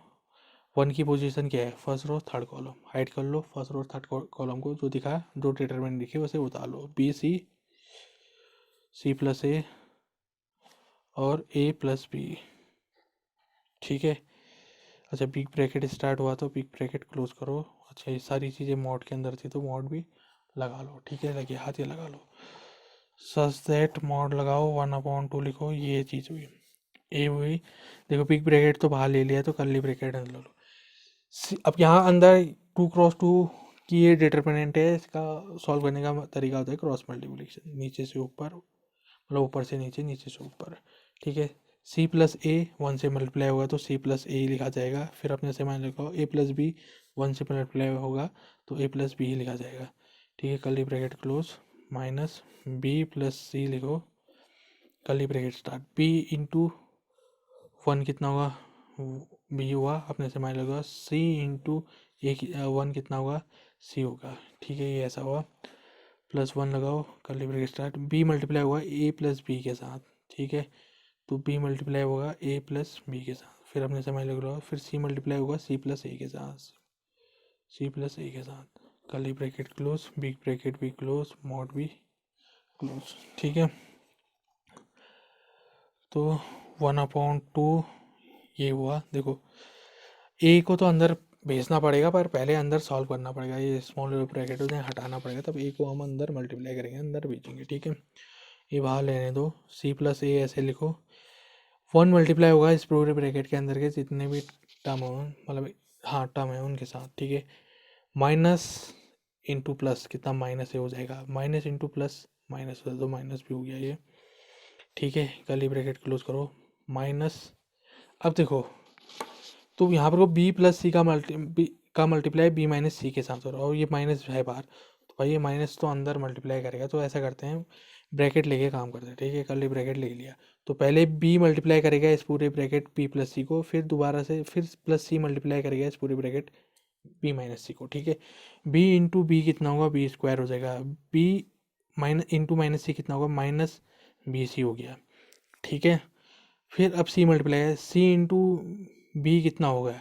1 की पोजीशन क्या है, first row third column, hide कर लो फर्स्ट रो थर्ड कॉलम को, जो दिखा जो डिटर्मिनेंट दिखे उसे उतार लो, बी सी प्लस ए और ए प्लस बी, ठीक है। अच्छा बिग ब्रैकेट स्टार्ट हुआ तो बिग ब्रैकेट क्लोज करो। अच्छा ये सारी चीज़ें मॉड के अंदर थी तो मॉड भी लगा लो, ठीक है, लगे हाथ ये लगा लो, सच दैट मॉड लगाओ 1/2 लिखो, ये चीज़ हुई, ए हुई। देखो बिग ब्रैकेट तो बाहर ले लिया तो कर्ली ब्रैकेट अंदर लो। अब यहाँ अंदर 2x2 की ये डिटर्मिनेंट है, इसका सॉल्व करने का तरीका होता है क्रॉस मल्टीप्लिकेशन, नीचे से ऊपर, मतलब ऊपर से नीचे, नीचे से ऊपर, ठीक है। सी प्लस ए 1 से मल्टीप्लाई होगा तो सी प्लस ए लिखा जाएगा, फिर अपने से मान लिखो ए प्लस बी 1 से मल्टीप्लाई होगा तो ए प्लस बी ही लिखा जाएगा, ठीक है, curly bracket close, minus B plus C लिखो, curly bracket start, B into 1 कितना होगा, बी हुआ, अपने से मान लगा सी इंटू ए 1 कितना होगा, सी होगा, ठीक है, ये ऐसा हुआ, प्लस 1 लगाओ, curly bracket start, B multiply हुआ ए प्लस बी के साथ, ठीक है, तो बी मल्टीप्लाई होगा ए प्लस बी के साथ, फिर अपने समय लग रहा, फिर सी मल्टीप्लाई होगा सी प्लस ए के साथ, सी प्लस ए के साथ, curly bracket close, big bracket भी क्लोज, मॉड भी क्लोज, ठीक है। तो 1/2 ये हुआ। देखो ए को तो अंदर भेजना पड़ेगा, पर पहले अंदर सॉल्व करना पड़ेगा, ये स्मॉल ब्रैकेट उन्हें हटाना पड़ेगा, तब ए को हम अंदर मल्टीप्लाई करेंगे, अंदर भेजेंगे, ठीक है। ये बाहर लेने दो, सी प्लस ए ऐसे लिखो, 1 मल्टीप्लाई होगा इस पूरे ब्रैकेट के अंदर के जितने भी टर्म हो, मतलब हाँ टर्म है उनके साथ, ठीक है, माइनस इंटू प्लस, कितना माइनस हो जाएगा, माइनस इंटू प्लस माइनस हो जाए तो माइनस भी हो गया ये, ठीक है, कर्ली ब्रैकेट क्लोज करो, माइनस। अब देखो तो यहाँ पर को बी प्लस सी का मल्टीप्लाई बी माइनस सी के साथ हो रहा है, और ये माइनस है बाहर, तो भाई ये माइनस तो अंदर मल्टीप्लाई करेगा, तो ऐसा करते हैं ब्रैकेट लेके काम करते हैं, ठीक है। कर्ली ब्रैकेट ले लिया, तो पहले b मल्टीप्लाई करेगा इस पूरे ब्रैकेट p प्लस सी को, फिर दोबारा से फिर प्लस c मल्टीप्लाई करेगा इस पूरे ब्रैकेट b माइनस सी को, ठीक है। b इंटू बी कितना होगा, बी स्क्वायर हो जाएगा। b माइनस इंटू माइनस सी कितना होगा, माइनस बी सी हो गया, ठीक है। फिर अब c मल्टीप्लाई है, c इंटू बी कितना होगा,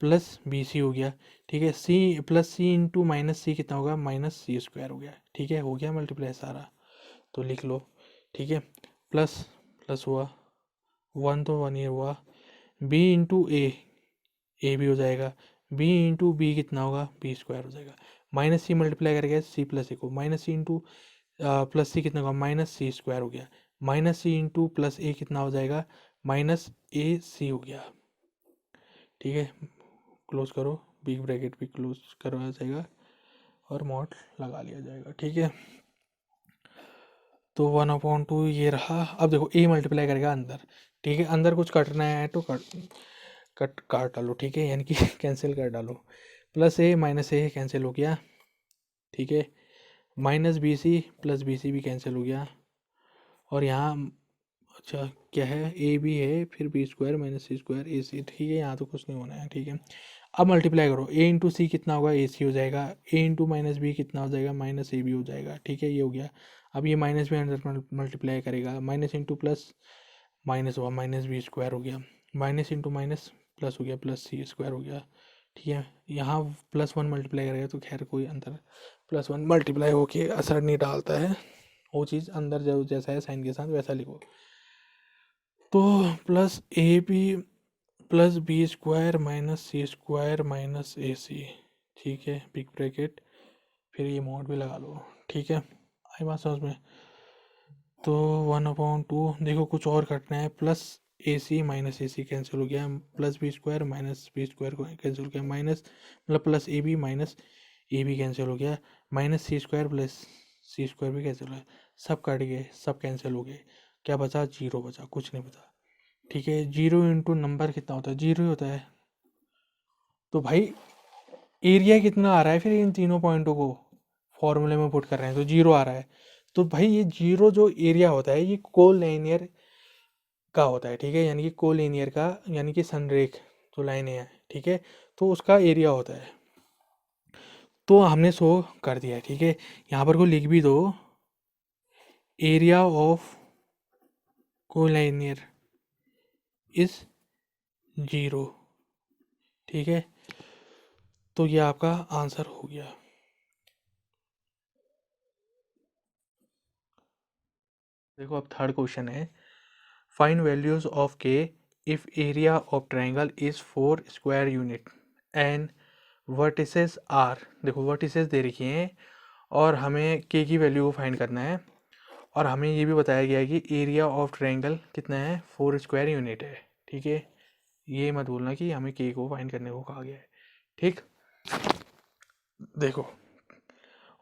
प्लस बी सी हो गया, ठीक है। सी प्लस सी इंटू माइनस सी कितना होगा, माइनस सी स्क्वायर हो गया, ठीक है। हो गया मल्टीप्लाई सारा, तो लिख लो, ठीक है। प्लस प्लस हुआ, वन तो वन ये हुआ, b इंटू ए भी हो जाएगा, b इंटू बी कितना होगा, बी स्क्वायर हो जाएगा। माइनस सी मल्टीप्लाई करेगा सी प्लस ए को, माइनस सी इंटू प्लस सी कितना होगा, माइनस सी स्क्वायर हो गया। माइनस सी इंटू प्लस ए कितना हो जाएगा, माइनस ए सी हो गया, ठीक है। क्लोज करो, बिग ब्रैकेट भी क्लोज करवाया जाएगा और मॉड लगा लिया जाएगा, ठीक है। तो 1/2 ये रहा। अब देखो a मल्टीप्लाई करेगा अंदर, ठीक है। अंदर कुछ कटना है तो काट डालो, ठीक है, यानी कि कैंसिल कर डालो। Plus A minus A cancel हो गया, ठीक है। Minus B C plus B C भी कैंसिल हो गया, और यहाँ अच्छा क्या है, ए बी है, फिर B square minus C square ए सी, ठीक है। यहाँ तो कुछ नहीं होना है, ठीक है। अब मल्टीप्लाई करो, ए इंटू सी कितना होगा, ए सी हो जाएगा। ए इंटू माइनस बी कितना हो जाएगा, माइनस ए बी हो जाएगा, ठीक है। ये हो गया। अब ये माइनस भी अंदर मल्टीप्लाई करेगा, माइनस इंटू प्लस माइनस हुआ, माइनस बी स्क्वायर हो गया, माइनस इंटू माइनस प्लस हो गया, प्लस सी स्क्वायर हो गया, ठीक है। यहाँ प्लस वन मल्टीप्लाई करेगा तो खैर कोई अंदर प्लस वन मल्टीप्लाई होके असर नहीं डालता है, वो चीज़ अंदर जो जैसा है साइन के साथ वैसा लिखो। तो plus A B plus B square minus C square minus A C, ठीक है, बिग ब्रैकेट, फिर ये मॉड भी लगा लो, ठीक है। आई बात समझ में। तो 1/2 देखो कुछ और कटना है, plus A C minus A C cancel हो गया, plus B square minus B square को कैंसिल हो गया, माइनस मतलब plus A B minus A B cancel हो गया, minus C square plus C square भी कैंसिल हो गया, सब कट गए, सब कैंसिल हो गए। क्या बचा, जीरो बचा, कुछ नहीं बचा, ठीक है। जीरो इंटू नंबर कितना होता है, जीरो ही होता है। तो भाई एरिया कितना आ रहा है, फिर इन तीनों पॉइंटों को फॉर्मूले में पुट कर रहे हैं तो जीरो आ रहा है। तो भाई ये जीरो जो एरिया होता है ये कोलिनियर का होता है, ठीक है, यानी कि कोलिनियर का, यानी कि संरेख जो लाइनें हैं, ठीक है, तो उसका एरिया होता है। तो हमने शो कर दिया है, ठीक है। यहाँ पर को लिख भी दो, area of collinear is zero, ठीक है। तो ये आपका आंसर हो गया। देखो अब थर्ड क्वेश्चन है, find values of K if area of triangle is 4 square unit and vertices are, देखो वर्टिसेस दे रखी हैं और हमें के की वैल्यू को फाइंड करना है, और हमें ये भी बताया गया है कि एरिया ऑफ ट्रायंगल कितना है, 4 स्क्वायर यूनिट है, ठीक है। ये मत भूलना कि हमें के को फाइंड करने को कहा गया है, ठीक। देखो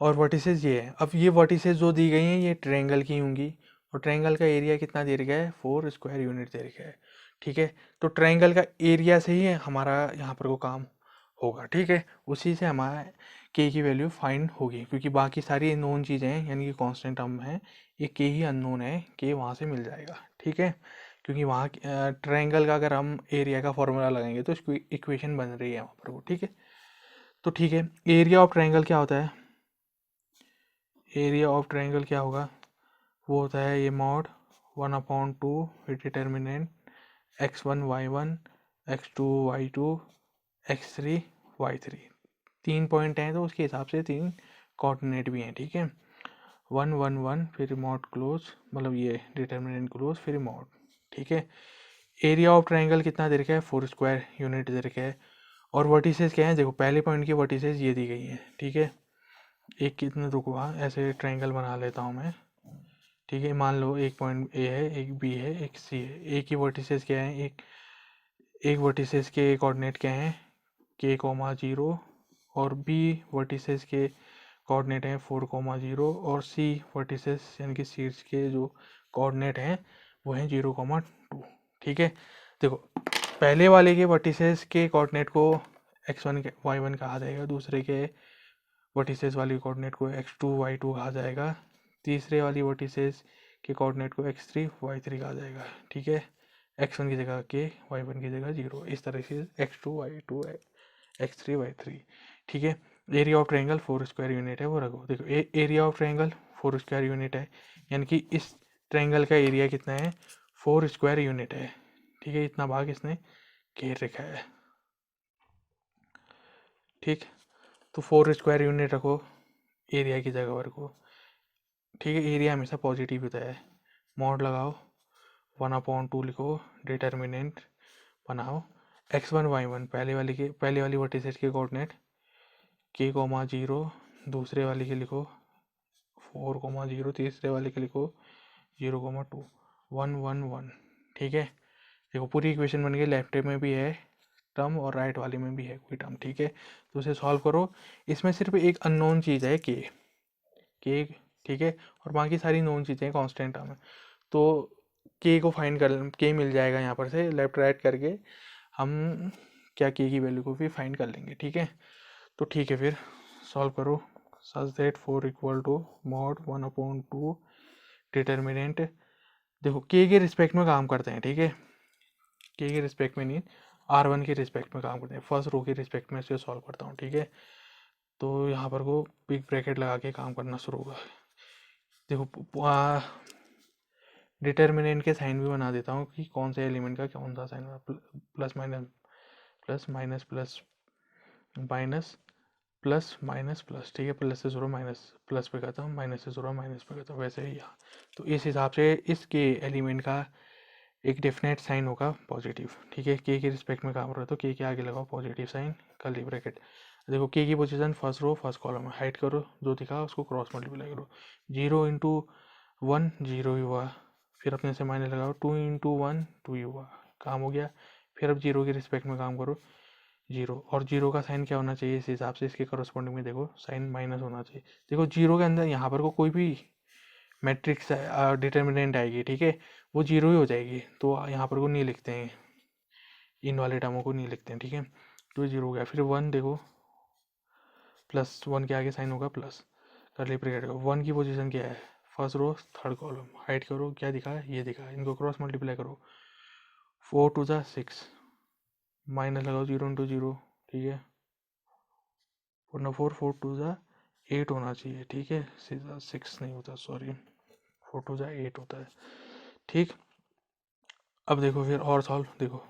और वर्टिसेस ये है, अब ये वर्टिसेस जो दी गई हैं ये ट्रायंगल की होंगी, और ट्रायंगल का एरिया कितना दे रखा है, 4 स्क्वायर यूनिट दे रखा है, ठीक है। तो ट्रायंगल का एरिया से ही हमारा यहाँ पर को काम होगा, ठीक है। उसी से हमारा के की वैल्यू फाइंड होगी, क्योंकि बाकी सारी नोन चीज़ें हैं, यानी कि कांस्टेंट टर्म है, ये के ही अननोन है, के वहाँ से मिल जाएगा, ठीक है। क्योंकि वहाँ ट्रायंगल का अगर हम एरिया का फॉर्मूला लगाएंगे तो इसकी इक्वेशन बन रही है वहाँ पर वो, ठीक है। तो ठीक है, एरिया ऑफ ट्रायंगल क्या होता है, एरिया ऑफ ट्रायंगल क्या होगा, वो होता है ये mod 1/2 determinant x1 y1 x2 y2 x3 y3, 3 point हैं तो उसके हिसाब से 3 कोऑर्डिनेट भी हैं, ठीक है। 1 1 1 फिर मॉड क्लोज, मतलब ये डिटर्मिनेंट क्लोज फिर मॉड, ठीक है। एरिया ऑफ ट्रायंगल कितना दे रखा है, 4 स्क्वायर यूनिट दे रखा है, और वर्टिसेस क्या है, देखो पहले पॉइंट की वर्टिसेस ये दी गई हैं, ठीक है। एक कितने रुको, हाँ ऐसे ट्रायंगल बना लेता हूँ मैं, ठीक है। मान लो एक पॉइंट ए है, एक बी है, एक सी है, ए की वर्टिसेस क्या है, एक वर्टिसेस के कोऑर्डिनेट क्या हैं, के कोमा 0, और बी वर्टिसेस के कोऑर्डिनेट हैं 4,0, और सी वर्टिसेस यानी कि शीर्ष के जो कोऑर्डिनेट हैं वो हैं 0,2, ठीक है। देखो पहले वाले के वर्टिसेस के कोऑर्डिनेट को x1 y1 कहा जाएगा, दूसरे के वर्टिसेस वाली कोऑर्डिनेट को x2 y2 कहा जाएगा, तीसरे वाली वर्टिसेस के कोऑर्डिनेट को x3 y3 कहा जाएगा। ठीक है, x1 की जगह k, y1 की जगह 0, इस तरह से x2 y2 x3 y3। ठीक है, area of triangle 4 square unit है वो रखो। देखो area of triangle 4 square unit है, यानी कि इस ट्रायंगल का एरिया कितना है, 4 स्क्वायर यूनिट है। ठीक है, इतना भाग इसने घेर रखा है। ठीक, तो 4 स्क्वायर यूनिट रखो एरिया की जगह पर को। ठीक है, एरिया हमेशा पॉजिटिव होता है। मॉड लगाओ, 1/2 लिखो, डिटर्मिनेंट बनाओ, x1 y1 पहले वाली वर्टिसेस के कोऑर्डिनेट k, 0, दूसरे वाले के लिखो 4, 0, तीसरे वाले के लिखो 0, 2, 1, 1, 1। ठीक है, देखो पूरी इक्वेशन बन गई, लेफ्ट में भी है टर्म और राइट वाले में भी है कोई टर्म। ठीक है, तो उसे सॉल्व करो। इसमें सिर्फ एक अननोन चीज़ है के। ठीक है, और बाकी सारी नोन चीज़ें कांस्टेंट टर्म है। तो के को फाइंड कर, के मिल जाएगा यहाँ पर से लेफ्ट राइट करके हम क्या के की वैल्यू को भी फाइंड कर लेंगे। ठीक है, तो ठीक है, फिर सॉल्व करो। Such that 4 equal to mod 1/2 determinant. देखो के रिस्पेक्ट में काम करते हैं। ठीक है, के रिस्पेक्ट में नहीं, R1 के रिस्पेक्ट में काम करते हैं। फर्स्ट रो के रिस्पेक्ट में इसे सॉल्व करता हूँ। ठीक है, तो यहाँ पर को बिग ब्रैकेट लगा के काम करना शुरू होगा। देखो डिटर्मिनेंट के साइन भी बना देता हूँ कि कौन से एलिमेंट का कौन सा sign, plus minus plus minus plus minus plus minus plus. ठीक है, प्लस से 0 माइनस प्लस पे करता हूँ, माइनस से 0 माइनस पे करता हूँ, वैसे ही यहाँ। तो इस हिसाब से इसके एलिमेंट का एक डेफिनेट साइन होगा पॉजिटिव। ठीक है, के रिस्पेक्ट में काम हो रहा है तो के आगे लगाओ पॉजिटिव साइन, कर्ली ब्रैकेट। देखो के की position first row first column में, हाइड करो, जो दिखा उसको क्रॉस मल्टीप्लाई करो। 0 इंटू 1 0 ही हुआ, फिर अपने से माइनस लगाओ, 2 इंटू 1 2 ही हुआ, काम हो गया। फिर अब 0 के रिस्पेक्ट में काम करो, 0, और 0 का साइन क्या होना चाहिए इस हिसाब से, इसके करस्पॉन्डिंग में देखो साइन माइनस होना चाहिए। देखो 0 के अंदर यहाँ पर को कोई भी मैट्रिक्स डिटर्मिनेंट आएगी, ठीक है, वो 0 ही हो जाएगी। तो यहाँ पर को नहीं लिखते हैं, इन वाले टर्मों को नहीं लिखते हैं। ठीक है, तो 0 हो गया। फिर 1 देखो, प्लस 1 के आगे साइन होगा प्लस, कर्ली ब्रैकेट का 1 की पोजीशन क्या है, first row third column, hide करो, क्या दिखा है, ये दिखा है, इनको क्रॉस मल्टीप्लाई करो, 4 2 जा 6, माइनस लगाओ 0 इंटू 0। ठीक है, 4 4 2 जा 8 होना चाहिए। ठीक है, सीधा 6 नहीं होता, सॉरी, 4 2 जा 8 होता है। ठीक, अब देखो फिर और सॉल्व, देखो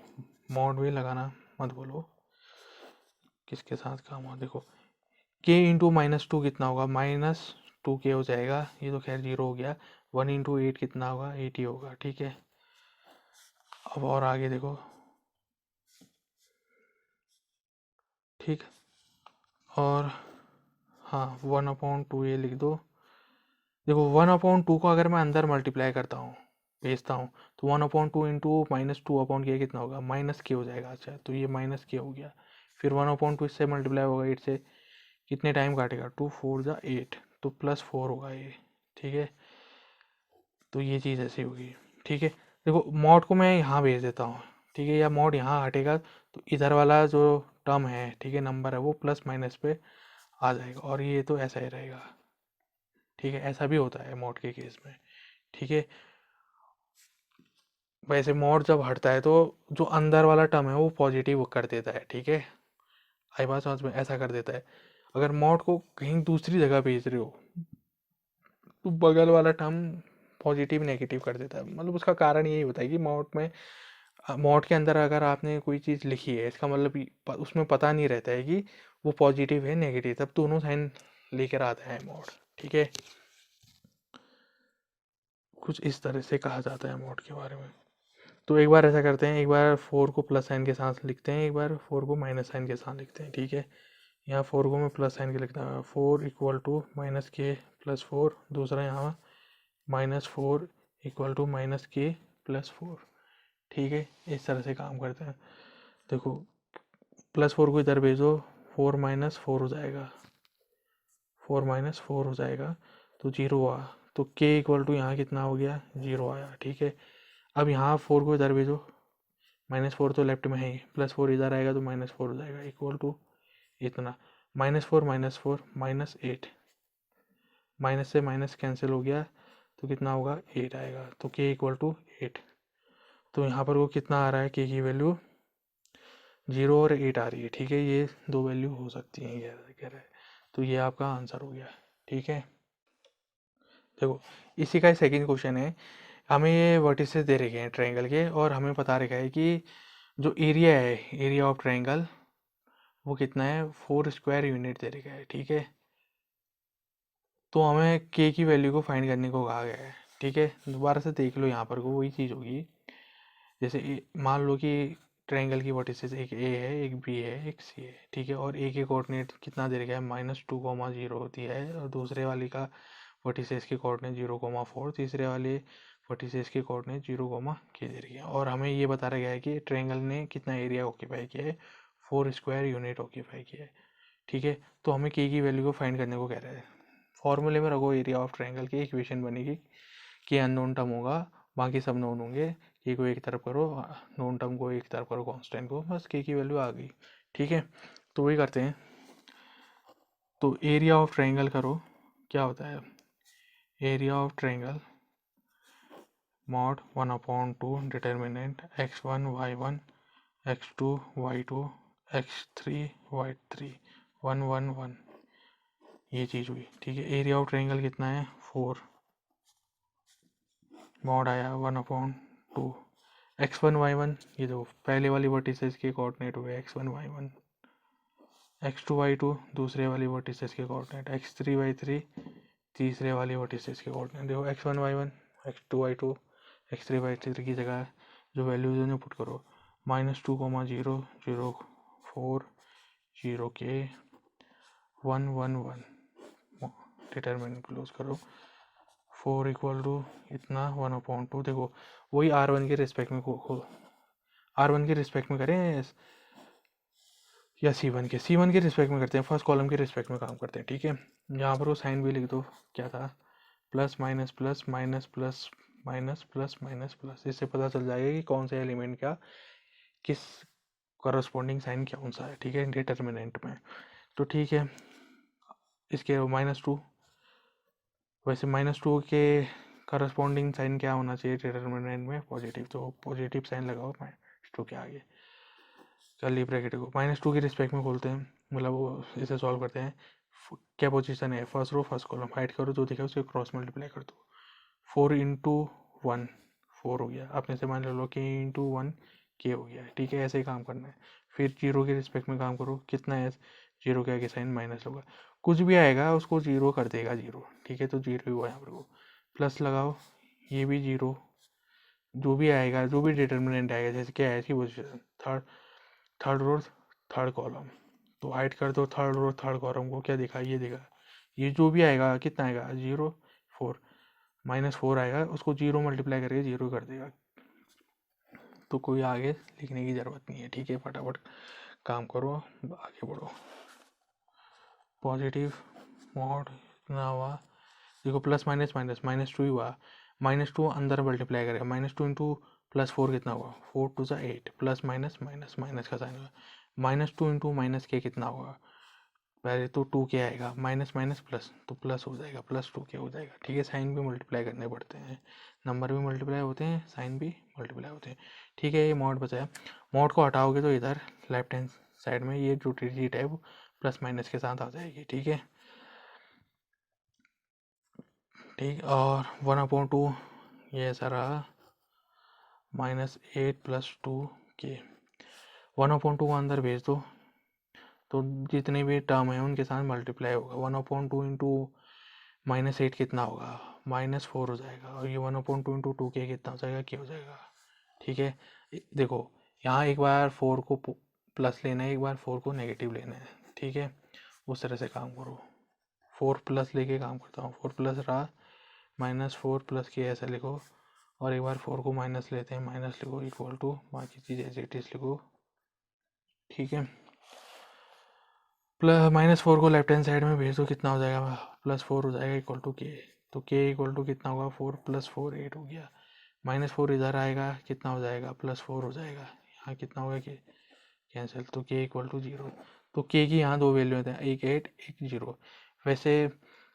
मॉड भी लगाना मत बोलो, किसके साथ काम हो। देखो के इंटू -2 कितना होगा, -2k हो जाएगा, ये तो खैर 0 हो गया। 1 इंटू 8 कितना होगा, 80 होगा। ठीक है, अब और आगे देखो। ठीक, और हाँ 1/2 ये लिख दो। देखो 1/2 को अगर मैं अंदर मल्टीप्लाई करता हूँ, भेजता हूँ, तो 1/2 इंटू -2/k कितना होगा, -k हो जाएगा। अच्छा, तो ये -k हो गया। फिर 1/2 इससे मल्टीप्लाई होगा 8 से, कितने टाइम काटेगा, 2 4 जा 8, तो +4 होगा ये। ठीक है, तो ये चीज़ ऐसी होगी। ठीक है, देखो मॉड को मैं यहाँ भेज देता हूँ। ठीक है, या मॉड यहाँ हटेगा तो इधर वाला जो टर्म है, ठीक है, नंबर है, वो प्लस माइनस पे आ जाएगा, और ये तो ऐसा ही रहेगा। ठीक है, ऐसा भी होता है मॉड के केस में। ठीक है, वैसे मॉड जब हटता है तो जो अंदर वाला टर्म है वो पॉजिटिव कर देता है। ठीक है, आई बात समझ में, ऐसा कर देता है। अगर मॉड को कहीं दूसरी जगह भेज रहे हो तो बगल वाला टर्म पॉजिटिव नेगेटिव कर देता है। मतलब उसका कारण यही होता है कि मॉड के अंदर अगर आपने कोई चीज़ लिखी है, इसका मतलब उसमें पता नहीं रहता है कि वो पॉजिटिव है नेगेटिव, तब दोनों साइन लेकर आता है मॉड। ठीक है, कुछ इस तरह से कहा जाता है मॉड के बारे में। तो एक बार ऐसा करते हैं, एक बार 4 को प्लस साइन के साथ लिखते हैं, एक बार 4 को माइनस साइन के साथ लिखते हैं। ठीक है, यहाँ 4 को मैं प्लस साइन के लिखता हूँ, 4 इक्वल टू -k + 4, दूसरा यहाँ -4 इक्वल टू -k + 4। ठीक है, इस तरह से काम करते हैं। देखो +4 को इधर भेजो, 4 - 4 हो जाएगा, 4 - 4 हो जाएगा, तो 0 हुआ। तो k इक्वल टू यहाँ कितना हो गया, 0 आया। ठीक है, अब यहाँ 4 को इधर भेजो, -4 तो लेफ्ट में है ही, +4 इधर आएगा तो -4 हो जाएगा, इक्वल टू इतना। -4 -8, माइनस से माइनस कैंसिल हो गया तो कितना होगा 8 आएगा, तो k इक्वल टू 8। तो यहाँ पर वो कितना आ रहा है, k की वैल्यू 0 और 8 आ रही है, ठीक है, ये दो वैल्यू हो सकती हैं कह रहा है। तो ये आपका आंसर हो गया, ठीक है। देखो इसी का सेकंड क्वेश्चन है, हमें ये वर्टिसेस दे रखे हैं ट्रायंगल के और हमें पता रखा है कि जो एरिया है, एरिया ऑफ ट्रायंगल वो कितना है, 4 स्क्वायर यूनिट दे रखा है, ठीक है। तो हमें के की वैल्यू को फाइंड करने को कहा गया है, ठीक है। दोबारा से देख लो, यहाँ पर को वही चीज़ होगी, जैसे मान लो कि ट्रायंगल की वर्टिसेस एक ए है, एक बी है, एक सी है, ठीक है, और ए के कोऑर्डिनेट कितना दे रखा है, -2, 0 होती है, और दूसरे वाली का वर्टिसेस के कोऑर्डिनेट 0, 4, तीसरे वाले वर्टिसेस के कोऑर्डिनेट 0, दे रही है, और हमें ये बता रहा गया है कि ट्रायंगल ने कितना एरिया ऑक्यूपाई किया है, 4 स्क्वायर यूनिट ऑक्यूपाई किया है, ठीक है। तो हमें के की वैल्यू को फाइंड करने को कह रहा है। फॉर्मूले में रखो एरिया ऑफ ट्रायंगल की इक्वेशन बनेगी कि अननोन टर्म होगा, बाकी सब नोन होंगे, के को एक तरफ करो, नोन टर्म को एक तरफ करो, कांस्टेंट को, बस के की वैल्यू आ गई, ठीक है। तो वही करते हैं, तो एरिया ऑफ ट्रायंगल करो, क्या होता है, area of triangle mod 1/2 determinant x1 y1 x2 y2 x3 y3 1 1 1, ये चीज़ हुई, ठीक है। एरिया ऑफ ट्रायंगल कितना है, 4, मॉड आया 1/2, x1 y1, ये दो पहले वाली वर्टिसेस के कोऑर्डिनेट हुए x1 y1, x2 y2 दूसरे वाली वर्टिसेस के कोऑर्डिनेट, x3 y3 तीसरे वाली वर्टिसेस के कोऑर्डिनेट। देखो x1 y1 x2 y2 x3 y3 की जगह जो वैल्यूज उन्हें पुट करो, -2, 0, 0, 4, 0k 1 1 1, डिटर्मिनेंट क्लोज करो, 4 इक्वल टू इतना 1/2। देखो वही R1 के रिस्पेक्ट में R1 के रिस्पेक्ट में करें या C1 के रिस्पेक्ट में करते हैं, फर्स्ट कॉलम के रिस्पेक्ट में काम करते हैं, ठीक है। यहाँ पर वो साइन भी लिख दो, क्या था, plus minus plus minus plus minus plus minus plus, इससे पता चल जाएगा कि कौन सा एलिमेंट का किस कॉरस्पॉन्डिंग साइन कौन सा है, ठीक है, डिटर्मिनेंट में। तो ठीक है, इसके -2, वैसे -2 के करस्पॉन्डिंग साइन क्या होना चाहिए डिटर्मिनेंट में, पॉजिटिव, तो पॉजिटिव साइन लगाओ -2 के आगे। चलिए ब्रैकेट को -2 के रिस्पेक्ट में खोलते हैं, मतलब वो इसे सॉल्व करते हैं। क्या पोजीशन है, first row first column, hide करो जो दिखा उसके क्रॉस मल्टीप्लाई कर दो, 4 इंटू 1 4 हो गया, आपने से मान लो कि इंटू 1 के हो गया, ठीक है। ऐसे ही काम करना है। फिर 0 के रिस्पेक्ट में काम करो, कितना है, 0 के आगे साइन माइनस होगा, कुछ भी आएगा उसको 0 कर देगा 0, ठीक है। तो 0 ही हुआ यहाँ पर, को प्लस लगाओ, ये भी 0, जो भी आएगा, जो भी डिटर्मिनेंट आएगा, जैसे क्या है ऐसी position, third row third column, तो हाइड कर दो थर्ड रो थर्ड कॉलम को, क्या दिखा, ये दिखा, ये जो भी आएगा कितना आएगा 0 4, -4 आएगा, उसको 0 मल्टीप्लाई करके 0 कर देगा, तो कोई आगे लिखने की ज़रूरत नहीं है, ठीक है। फटाफट काम करो, आगे बढ़ो। पॉजिटिव मॉड इतना हुआ, देखो प्लस माइनस माइनस -2 ही हुआ, -2 अंदर मल्टीप्लाई करेगा, -2 इंटू +4 कितना हुआ, 4 2 सा 8, प्लस माइनस माइनस माइनस का साइन हुआ, -2 इंटू माइनस के कितना होगा, पहले तो 2 के आएगा, माइनस माइनस प्लस, तो प्लस हो जाएगा, +2 के हो जाएगा, ठीक है। साइन भी मल्टीप्लाई करने पड़ते हैं, नंबर भी मल्टीप्लाई होते हैं, साइन भी मल्टीप्लाई होते हैं, ठीक है। ये मॉड बचाया, मॉड को हटाओगे तो इधर लेफ्ट हैंड साइड में ये जो डिजिट है वो प्लस माइनस के साथ आ जाएगी, ठीक है। ठीक, और 1/2 ये ऐसा रहा, -8 + 2k, 1/2 को अंदर भेज दो, तो जितने भी टर्म है उनके साथ मल्टीप्लाई होगा, 1/2 इंटू -8 कितना होगा, -4 हो जाएगा, और ये 1/2 इंटू 2k कितना हो जाएगा, k हो जाएगा, ठीक है। देखो यहाँ एक बार 4 को प्लस लेना है, एक बार 4 को नेगेटिव लेना है, ठीक है, उस तरह से काम करो। 4 प्लस लेके काम करता हूँ, 4 प्लस रहा, -4 + k ऐसा लिखो, और एक बार 4 को माइनस लेते हैं, माइनस लिखो, इक्वल टू बाकी चीज़ एज इट इज लिखो, ठीक है। -4 को लेफ्ट हैंड साइड में भेज दो, कितना हो जाएगा, +4 हो जाएगा, इक्वल टू k, तो k इक्वल टू कितना होगा, 4 + 4 8 हो गया, -4 इधर आएगा, कितना हो जाएगा, +4 हो जाएगा, यहाँ कितना होगा कि कैंसिल, तो k इक्वल टू 0। तो के की यहाँ 2 वैल्यू होते हैं, एक 8 एक 0। वैसे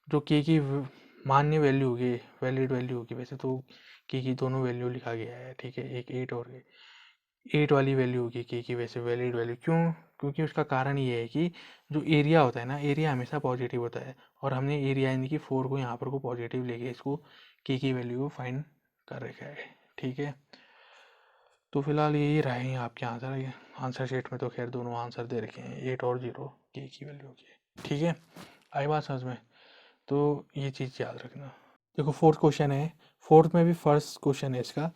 जो के की मान्य वैल्यू होगी, वैलिड वैल्यू होगी, वैसे तो के की दोनों वैल्यू लिखा गया है, ठीक है, एक 8 और 8 वाली वैल्यू होगी के की, वैसे वैलिड वैल्यू क्यों, क्योंकि उसका कारण ये है कि जो एरिया होता है ना, एरिया हमेशा पॉजिटिव होता है, और हमने एरिया यानी कि 4 को यहाँ पर को पॉजिटिव लेके इसको के की वैल्यू को फाइंड कर रखा है, ठीक है। तो फिलहाल यही रहे हैं आपके आंसर, आंसर शीट में तो खैर दोनों आंसर दे रखे हैं, 8 और 0 के की वैल्यू की, ठीक है। आई बात समझ में, तो ये चीज़ याद रखना। देखो फोर्थ क्वेश्चन है, फोर्थ में भी फर्स्ट क्वेश्चन है इसका,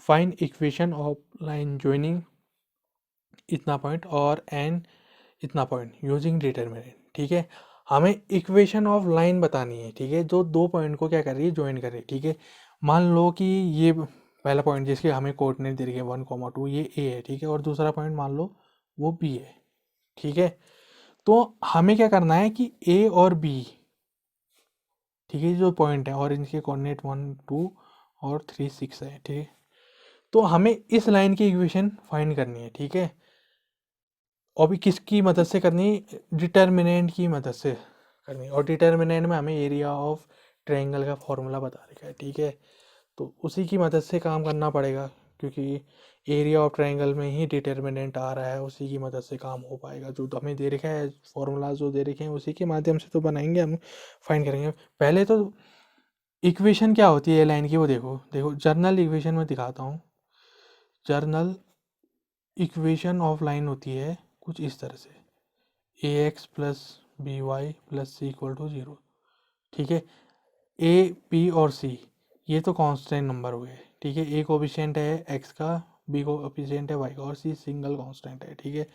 find equation of line joining इतना पॉइंट और एन इतना पॉइंट यूजिंग डिटरमिनेंट, ठीक है। हमें इक्वेशन ऑफ लाइन बतानी है, ठीक है, जो 2 पॉइंट को क्या कर रही है, ज्वाइन कर रही है, ठीक है। मान लो कि ये पहला पॉइंट जिसके हमें कोऑर्डिनेट दे रही है 1, 2, ये ए है, ठीक है, और दूसरा पॉइंट मान लो वो बी है, ठीक है। तो हमें क्या करना है कि ए और बी, ठीक है, जो पॉइंट है और इनके कोऑर्डिनेट 1, 2 और 3, 6 है, ठीक है। तो हमें इस लाइन की इक्वेशन फाइंड करनी है, ठीक है। और भी किसकी मदद से करनी, डिटर्मिनेंट की मदद से करनी, और डिटर्मिनेंट में हमें एरिया ऑफ ट्रायंगल का फॉर्मूला बता रखा है, ठीक है। तो उसी की मदद से काम करना पड़ेगा, क्योंकि एरिया ऑफ ट्रायंगल में ही डिटर्मिनेंट आ रहा है, उसी की मदद से काम हो पाएगा। जो तो हमें दे रखा है फॉर्मूला, जो दे रखे हैं उसी के माध्यम से तो बनाएंगे, हम फाइंड करेंगे। पहले तो इक्वेशन क्या होती है लाइन की, वो देखो देखो, जर्नल इक्वेशन में दिखाता हूँ। जर्नल इक्वेशन ऑफ लाइन होती है कुछ इस तरह से, A X plus B Y plus C equal to 0, ठीक है। ए बी और सी ये तो कांस्टेंट नंबर हो गए, ठीक है। ए कोफिशिएंट है एक्स का, बी कोफिशिएंट है वाई का, और सी सिंगल कांस्टेंट है, ठीक है।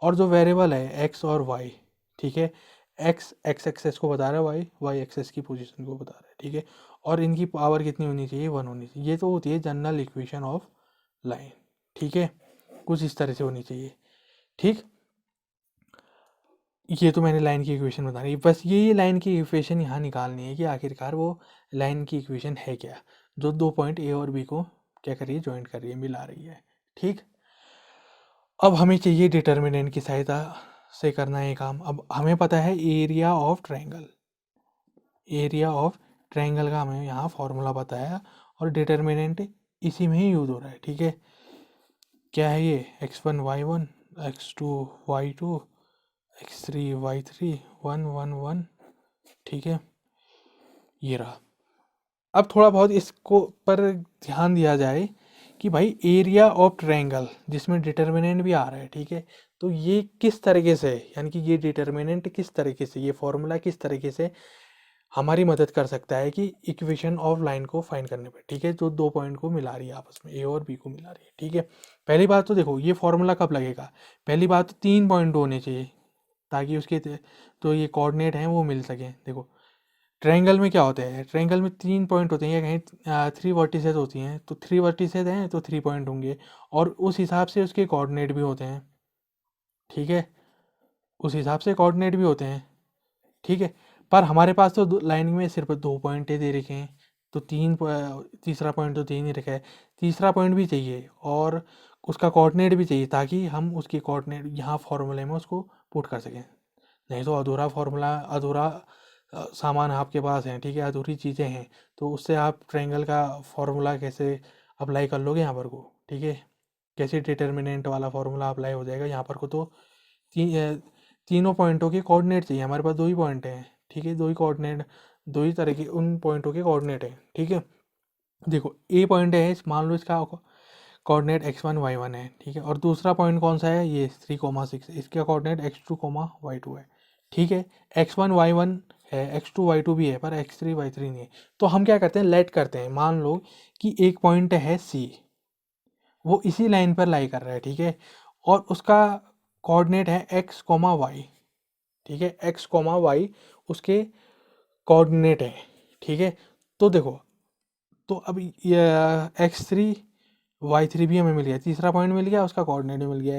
और जो वेरिएबल है एक्स और वाई, ठीक है, एक्स एक्स एक्सेस को बता रहा है, वाई वाई एक्सेस की पोजीशन को बता रहा है, ठीक है। और इनकी पावर कितनी होनी चाहिए, 1 होनी चाहिए। ये तो होती है जनरल इक्वेशन ऑफ लाइन, ठीक है, कुछ इस तरह से होनी चाहिए, ठीक। ये तो मैंने लाइन की इक्वेशन बता रही, बस ये लाइन की इक्वेशन यहाँ निकालनी है कि आखिरकार वो लाइन की इक्वेशन है क्या, जो 2 पॉइंट ए और बी को क्या कर रही है, ज्वाइंट कर रही है, मिला रही है, ठीक। अब हमें चाहिए डिटर्मिनेंट की सहायता से करना है काम। अब हमें पता है area of triangle, area of triangle का हमें यहाँ फॉर्मूला पता है, और डिटर्मिनेंट इसी में ही यूज हो रहा है, ठीक है। क्या है ये, x1 y1 x2 y2 x3 y3 1 1 1, ठीक है, ये रहा। अब थोड़ा बहुत इसको पर ध्यान दिया जाए कि भाई एरिया ऑफ ट्रायंगल जिसमें डिटर्मिनेंट भी आ रहा है, ठीक है, तो ये किस तरीके से, यानी कि ये डिटर्मिनेंट किस तरीके से, ये फॉर्मूला किस तरीके से हमारी मदद कर सकता है कि इक्वेशन ऑफ लाइन को फाइंड करने पे, ठीक है, जो 2 पॉइंट को मिला रही है आपस में, ए और बी को मिला रही है, ठीक है। पहली बात तो देखो ये फॉर्मूला कब लगेगा, पहली बात तो 3 पॉइंट होने चाहिए, ताकि उसके तो ये कोऑर्डिनेट हैं वो मिल सकें। देखो ट्रायंगल में क्या होता है, ट्रायंगल में 3 पॉइंट होते हैं, या कहीं 3 वर्टिसेस होती हैं, तो 3 वर्टिसेस हैं तो 3 पॉइंट होंगे, और उस हिसाब से उसके कोऑर्डिनेट भी होते हैं, ठीक है, उस हिसाब से कोऑर्डिनेट भी होते हैं, ठीक है। पर हमारे पास तो लाइन में सिर्फ 2 पॉइंट दे रखे हैं, तो तीसरा पॉइंट तो 3 ही रखा है, तीसरा पॉइंट भी चाहिए और उसका कोऑर्डिनेट भी चाहिए, ताकि हम उसकी कोऑर्डिनेट यहाँ फॉर्मूले में उसको पुट कर सकें। नहीं तो अधूरा फॉर्मूला, अधूरा सामान आपके पास है, ठीक है, अधूरी चीज़ें हैं, तो उससे आप ट्रायंगल का फॉर्मूला कैसे अप्लाई कर लोगे यहाँ पर को, ठीक है, कैसे डिटर्मिनेंट वाला फॉर्मूला अप्लाई हो जाएगा यहाँ पर को। तो तीनों पॉइंटों के कोऑर्डिनेट चाहिए, हमारे पास 2 ही पॉइंट हैं, ठीक है, 2 ही कोऑर्डिनेट, 2 ही तरह के उन पॉइंटों के कोऑर्डिनेट हैं, ठीक है। देखो ए पॉइंट है, मान लो इसका कोऑर्डिनेट x1 y1 है, ठीक है, और दूसरा पॉइंट कौन सा है, ये 3, 6, इसका कोऑर्डिनेट x2, y2 है, ठीक है। x1 y1 है, x2 y2 भी है, पर x3 y3 नहीं है। तो हम क्या करते हैं, लेट करते हैं, मान लो कि एक पॉइंट है c, वो इसी लाइन पर लाई कर रहा है, ठीक है, और उसका कोऑर्डिनेट है x, y, ठीक है, x, y उसके कोऑर्डिनेट है, ठीक है। तो देखो, तो अब x3 y3 भी हमें मिल गया, तीसरा पॉइंट मिल गया, उसका कोऑर्डिनेट भी मिल गया,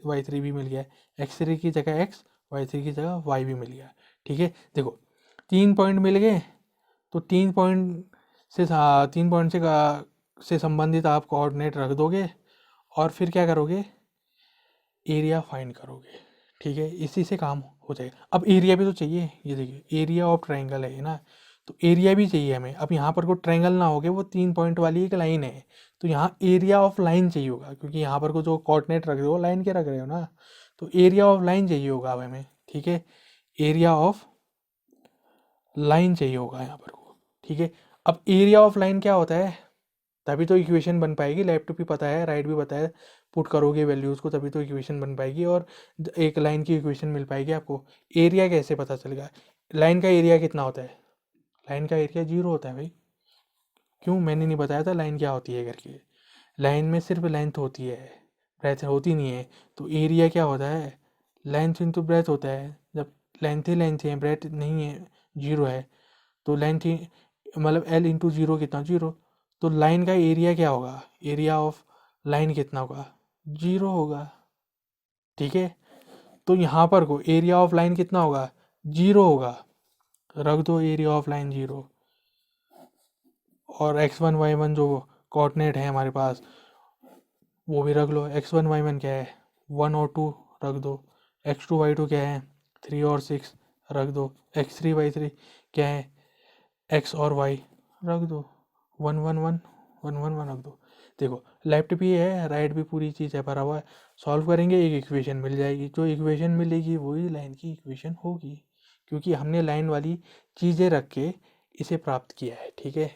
y3 भी मिल गया, x3 की जगह x, y3 की जगह y भी मिल गया, ठीक है। देखो 3 पॉइंट मिल गए, तो 3 पॉइंट से संबंधित आप कोऑर्डिनेट रख दोगे, और फिर क्या करोगे, एरिया फाइंड करोगे, ठीक है, इसी से काम हो जाएगा। अब एरिया भी तो चाहिए, ये देखिए एरिया ऑफ ट्राइंगल है ना, तो एरिया भी चाहिए हमें। अब यहाँ पर कोई ट्राइंगल ना हो गया, वो 3 पॉइंट वाली एक लाइन है, तो यहाँ एरिया ऑफ लाइन चाहिए होगा, क्योंकि यहाँ पर को जो कोऑर्डिनेट रख रहे हो लाइन के रख रहे हो ना, तो एरिया ऑफ लाइन चाहिए होगा अब हमें। ठीक है, एरिया ऑफ लाइन चाहिए होगा यहाँ पर को। ठीक है, अब एरिया ऑफ लाइन क्या होता है, तभी तो इक्वेशन बन पाएगी। लेफ्ट भी पता है, राइट भी पता है, पुट करोगे वैल्यूज़ को तभी तो इक्वेशन बन पाएगी, और एक लाइन की इक्वेशन मिल पाएगी आपको। एरिया कैसे पता चलेगा, लाइन का एरिया कितना होता है, लाइन का एरिया 0 होता है भाई। क्यों, मैंने नहीं बताया था लाइन क्या होती है करके। लाइन में सिर्फ लेंथ होती है, ब्रेथ होती नहीं है। तो एरिया क्या होता है, लेंथ इंटू ब्रेथ होता है। जब लेंथ ही लेंथ है, ब्रेथ नहीं है, 0 है, तो लेंथ ही मतलब L इंटू 0 कितना, 0। तो लाइन का एरिया क्या होगा, एरिया ऑफ लाइन कितना होगा, 0 होगा। ठीक है, तो यहाँ पर को एरिया ऑफ लाइन कितना होगा, 0 होगा। रख दो एरिया ऑफ लाइन 0, और x1 y1 जो कोऑर्डिनेट है हमारे पास वो भी रख लो। x1 y1 क्या है, 1 और 2 रख दो। x2 y2 क्या है, 3 और 6 रख दो। x3 y3 क्या है, x और y रख दो। 1 1 1 1 1 1 रख दो। देखो लेफ्ट भी है राइट भी पूरी चीज़ है भरा हुआ है, सॉल्व करेंगे एक इक्वेशन मिल जाएगी। जो इक्वेशन मिलेगी वही लाइन की इक्वेशन होगी, क्योंकि हमने लाइन वाली चीज़ें रख के इसे प्राप्त किया है। ठीक है,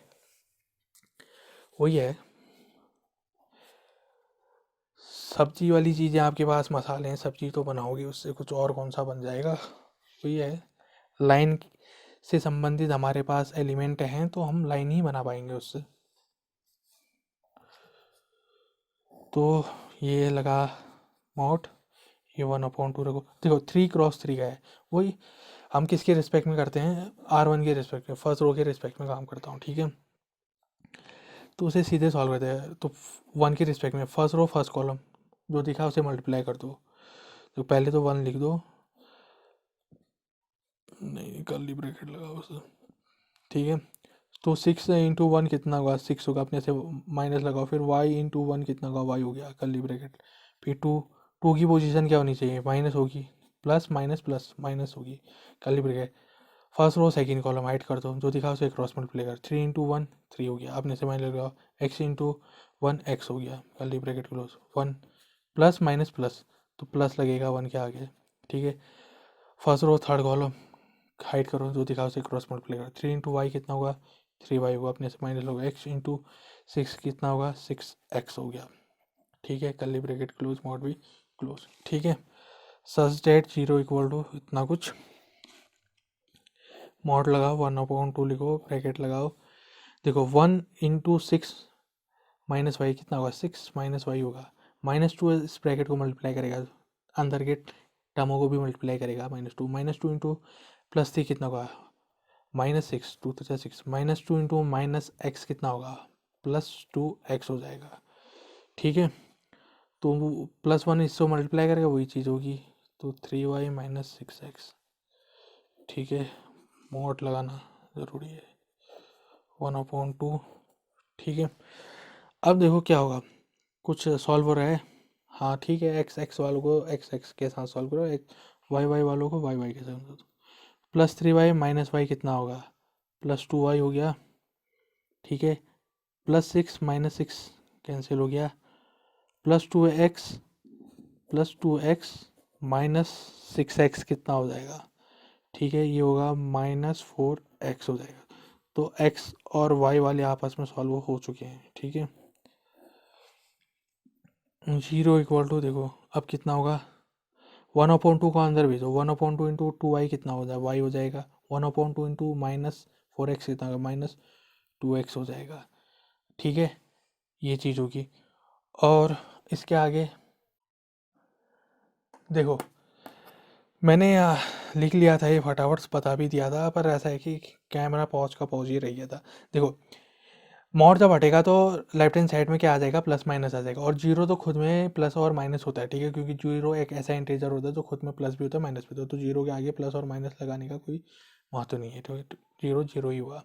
वही है। सब्जी वाली चीज़ें आपके पास मसाले हैं, सब्जी तो बनाओगे उससे, कुछ और कौन सा बन जाएगा। वही है, लाइन से संबंधित हमारे पास एलिमेंट हैं तो हम लाइन ही बना पाएंगे उससे। तो ये लगा मॉड, ये 1/2 रखो। देखो 3x3 का है, वही हम किसके रिस्पेक्ट में करते हैं, R1 के रिस्पेक्ट में, फर्स्ट रो के रिस्पेक्ट में काम करता हूँ। ठीक है, तो उसे सीधे सॉल्व करते हैं। तो 1 के रिस्पेक्ट में फर्स्ट रो फर्स्ट कॉलम जो दिखा उसे मल्टीप्लाई कर दो। तो पहले तो 1 लिख दो, नहीं कर्ली ब्रैकेट लगाओ उसे। ठीक है, तो 6 इंटू 1 कितना होगा, 6 होगा, अपने से माइनस लगाओ। फिर y इंटू 1 कितना होगा, y हो गया कर्ली ब्रैकेट। फिर 2 की पोजीशन क्या होनी चाहिए, माइनस होगी, प्लस माइनस होगी curly bracket. First row second column hide कर दो, जो दिखा उसे क्रॉस मल्टीप्लाई कर। 3 इंटू 1 3 हो गया, अपने से माइनस लगाओ। x इंटू 1 x हो गया कर्ली ब्रैकेट क्लोज। 1 प्लस तो प्लस लगेगा 1 के आगे। ठीक है, first row third column hide करो, जो दिखा उसे क्रॉस मल्टीप्लाई करो। 3 इंटू वाई कितना होगा, 3y होगा, अपने से माइनस होगा। x इंटू 6 कितना होगा, 6x हो गया। ठीक है, कर्ली ब्रैकेट क्लोज, मॉड भी क्लोज। ठीक है, सच डेट 0 इक्वल टू इतना कुछ, मॉड लगाओ, 1/2 लिखो, ब्रैकेट लगाओ। देखो 1 इंटू 6 माइनस वाई कितना होगा, 6 माइनस वाई होगा। -2 इस ब्रैकेट को मल्टीप्लाई करेगा, अंदर के टर्मों को भी मल्टीप्लाई करेगा। -2 इंटू +3 कितना होगा, -6 2 तो 6 -2 इंटू -x कितना होगा, +2x हो जाएगा। ठीक है, तो +1 इससे मल्टीप्लाई करेगा वही चीज़ होगी, तो 3y - 6x। ठीक है, मॉड लगाना ज़रूरी है, 1/2। ठीक है, अब देखो क्या होगा, कुछ सॉल्व हो रहा है। हाँ ठीक है, x वालों को x के साथ सॉल्व करो, y वालों को y के साथ। +3y - y कितना होगा, +2y हो गया। ठीक है, +6 - 6 कैंसिल हो गया, +2x -6x कितना हो जाएगा। ठीक है, ये होगा -4x हो जाएगा। तो x और y वाले आपस में सॉल्व हो चुके हैं। ठीक है, 0 इक्वल टू देखो अब कितना होगा, 1/2 को अंदर भेजो, 1/2 इंटू 2y कितना हो जाएगा, y हो जाएगा। 1/2 इंटू -4x कितना होगा, -2x हो जाएगा। ठीक है, ये चीज़ होगी। और इसके आगे देखो मैंने लिख लिया था ये, फटाफट बता भी दिया था, पर ऐसा है कि कैमरा पॉज का पॉज ही रह गया था। देखो मॉड जब हटेगा तो लेफ्ट हैंड साइड में क्या आ जाएगा, प्लस माइनस आ जाएगा। और जीरो तो खुद में प्लस और माइनस होता है। ठीक है, क्योंकि जीरो एक ऐसा इंटीजर होता है जो खुद में प्लस भी होता है माइनस भी होता है, तो जीरो के आगे प्लस और माइनस लगाने का कोई महत्व नहीं है। तो जीरो जीरो ही हुआ,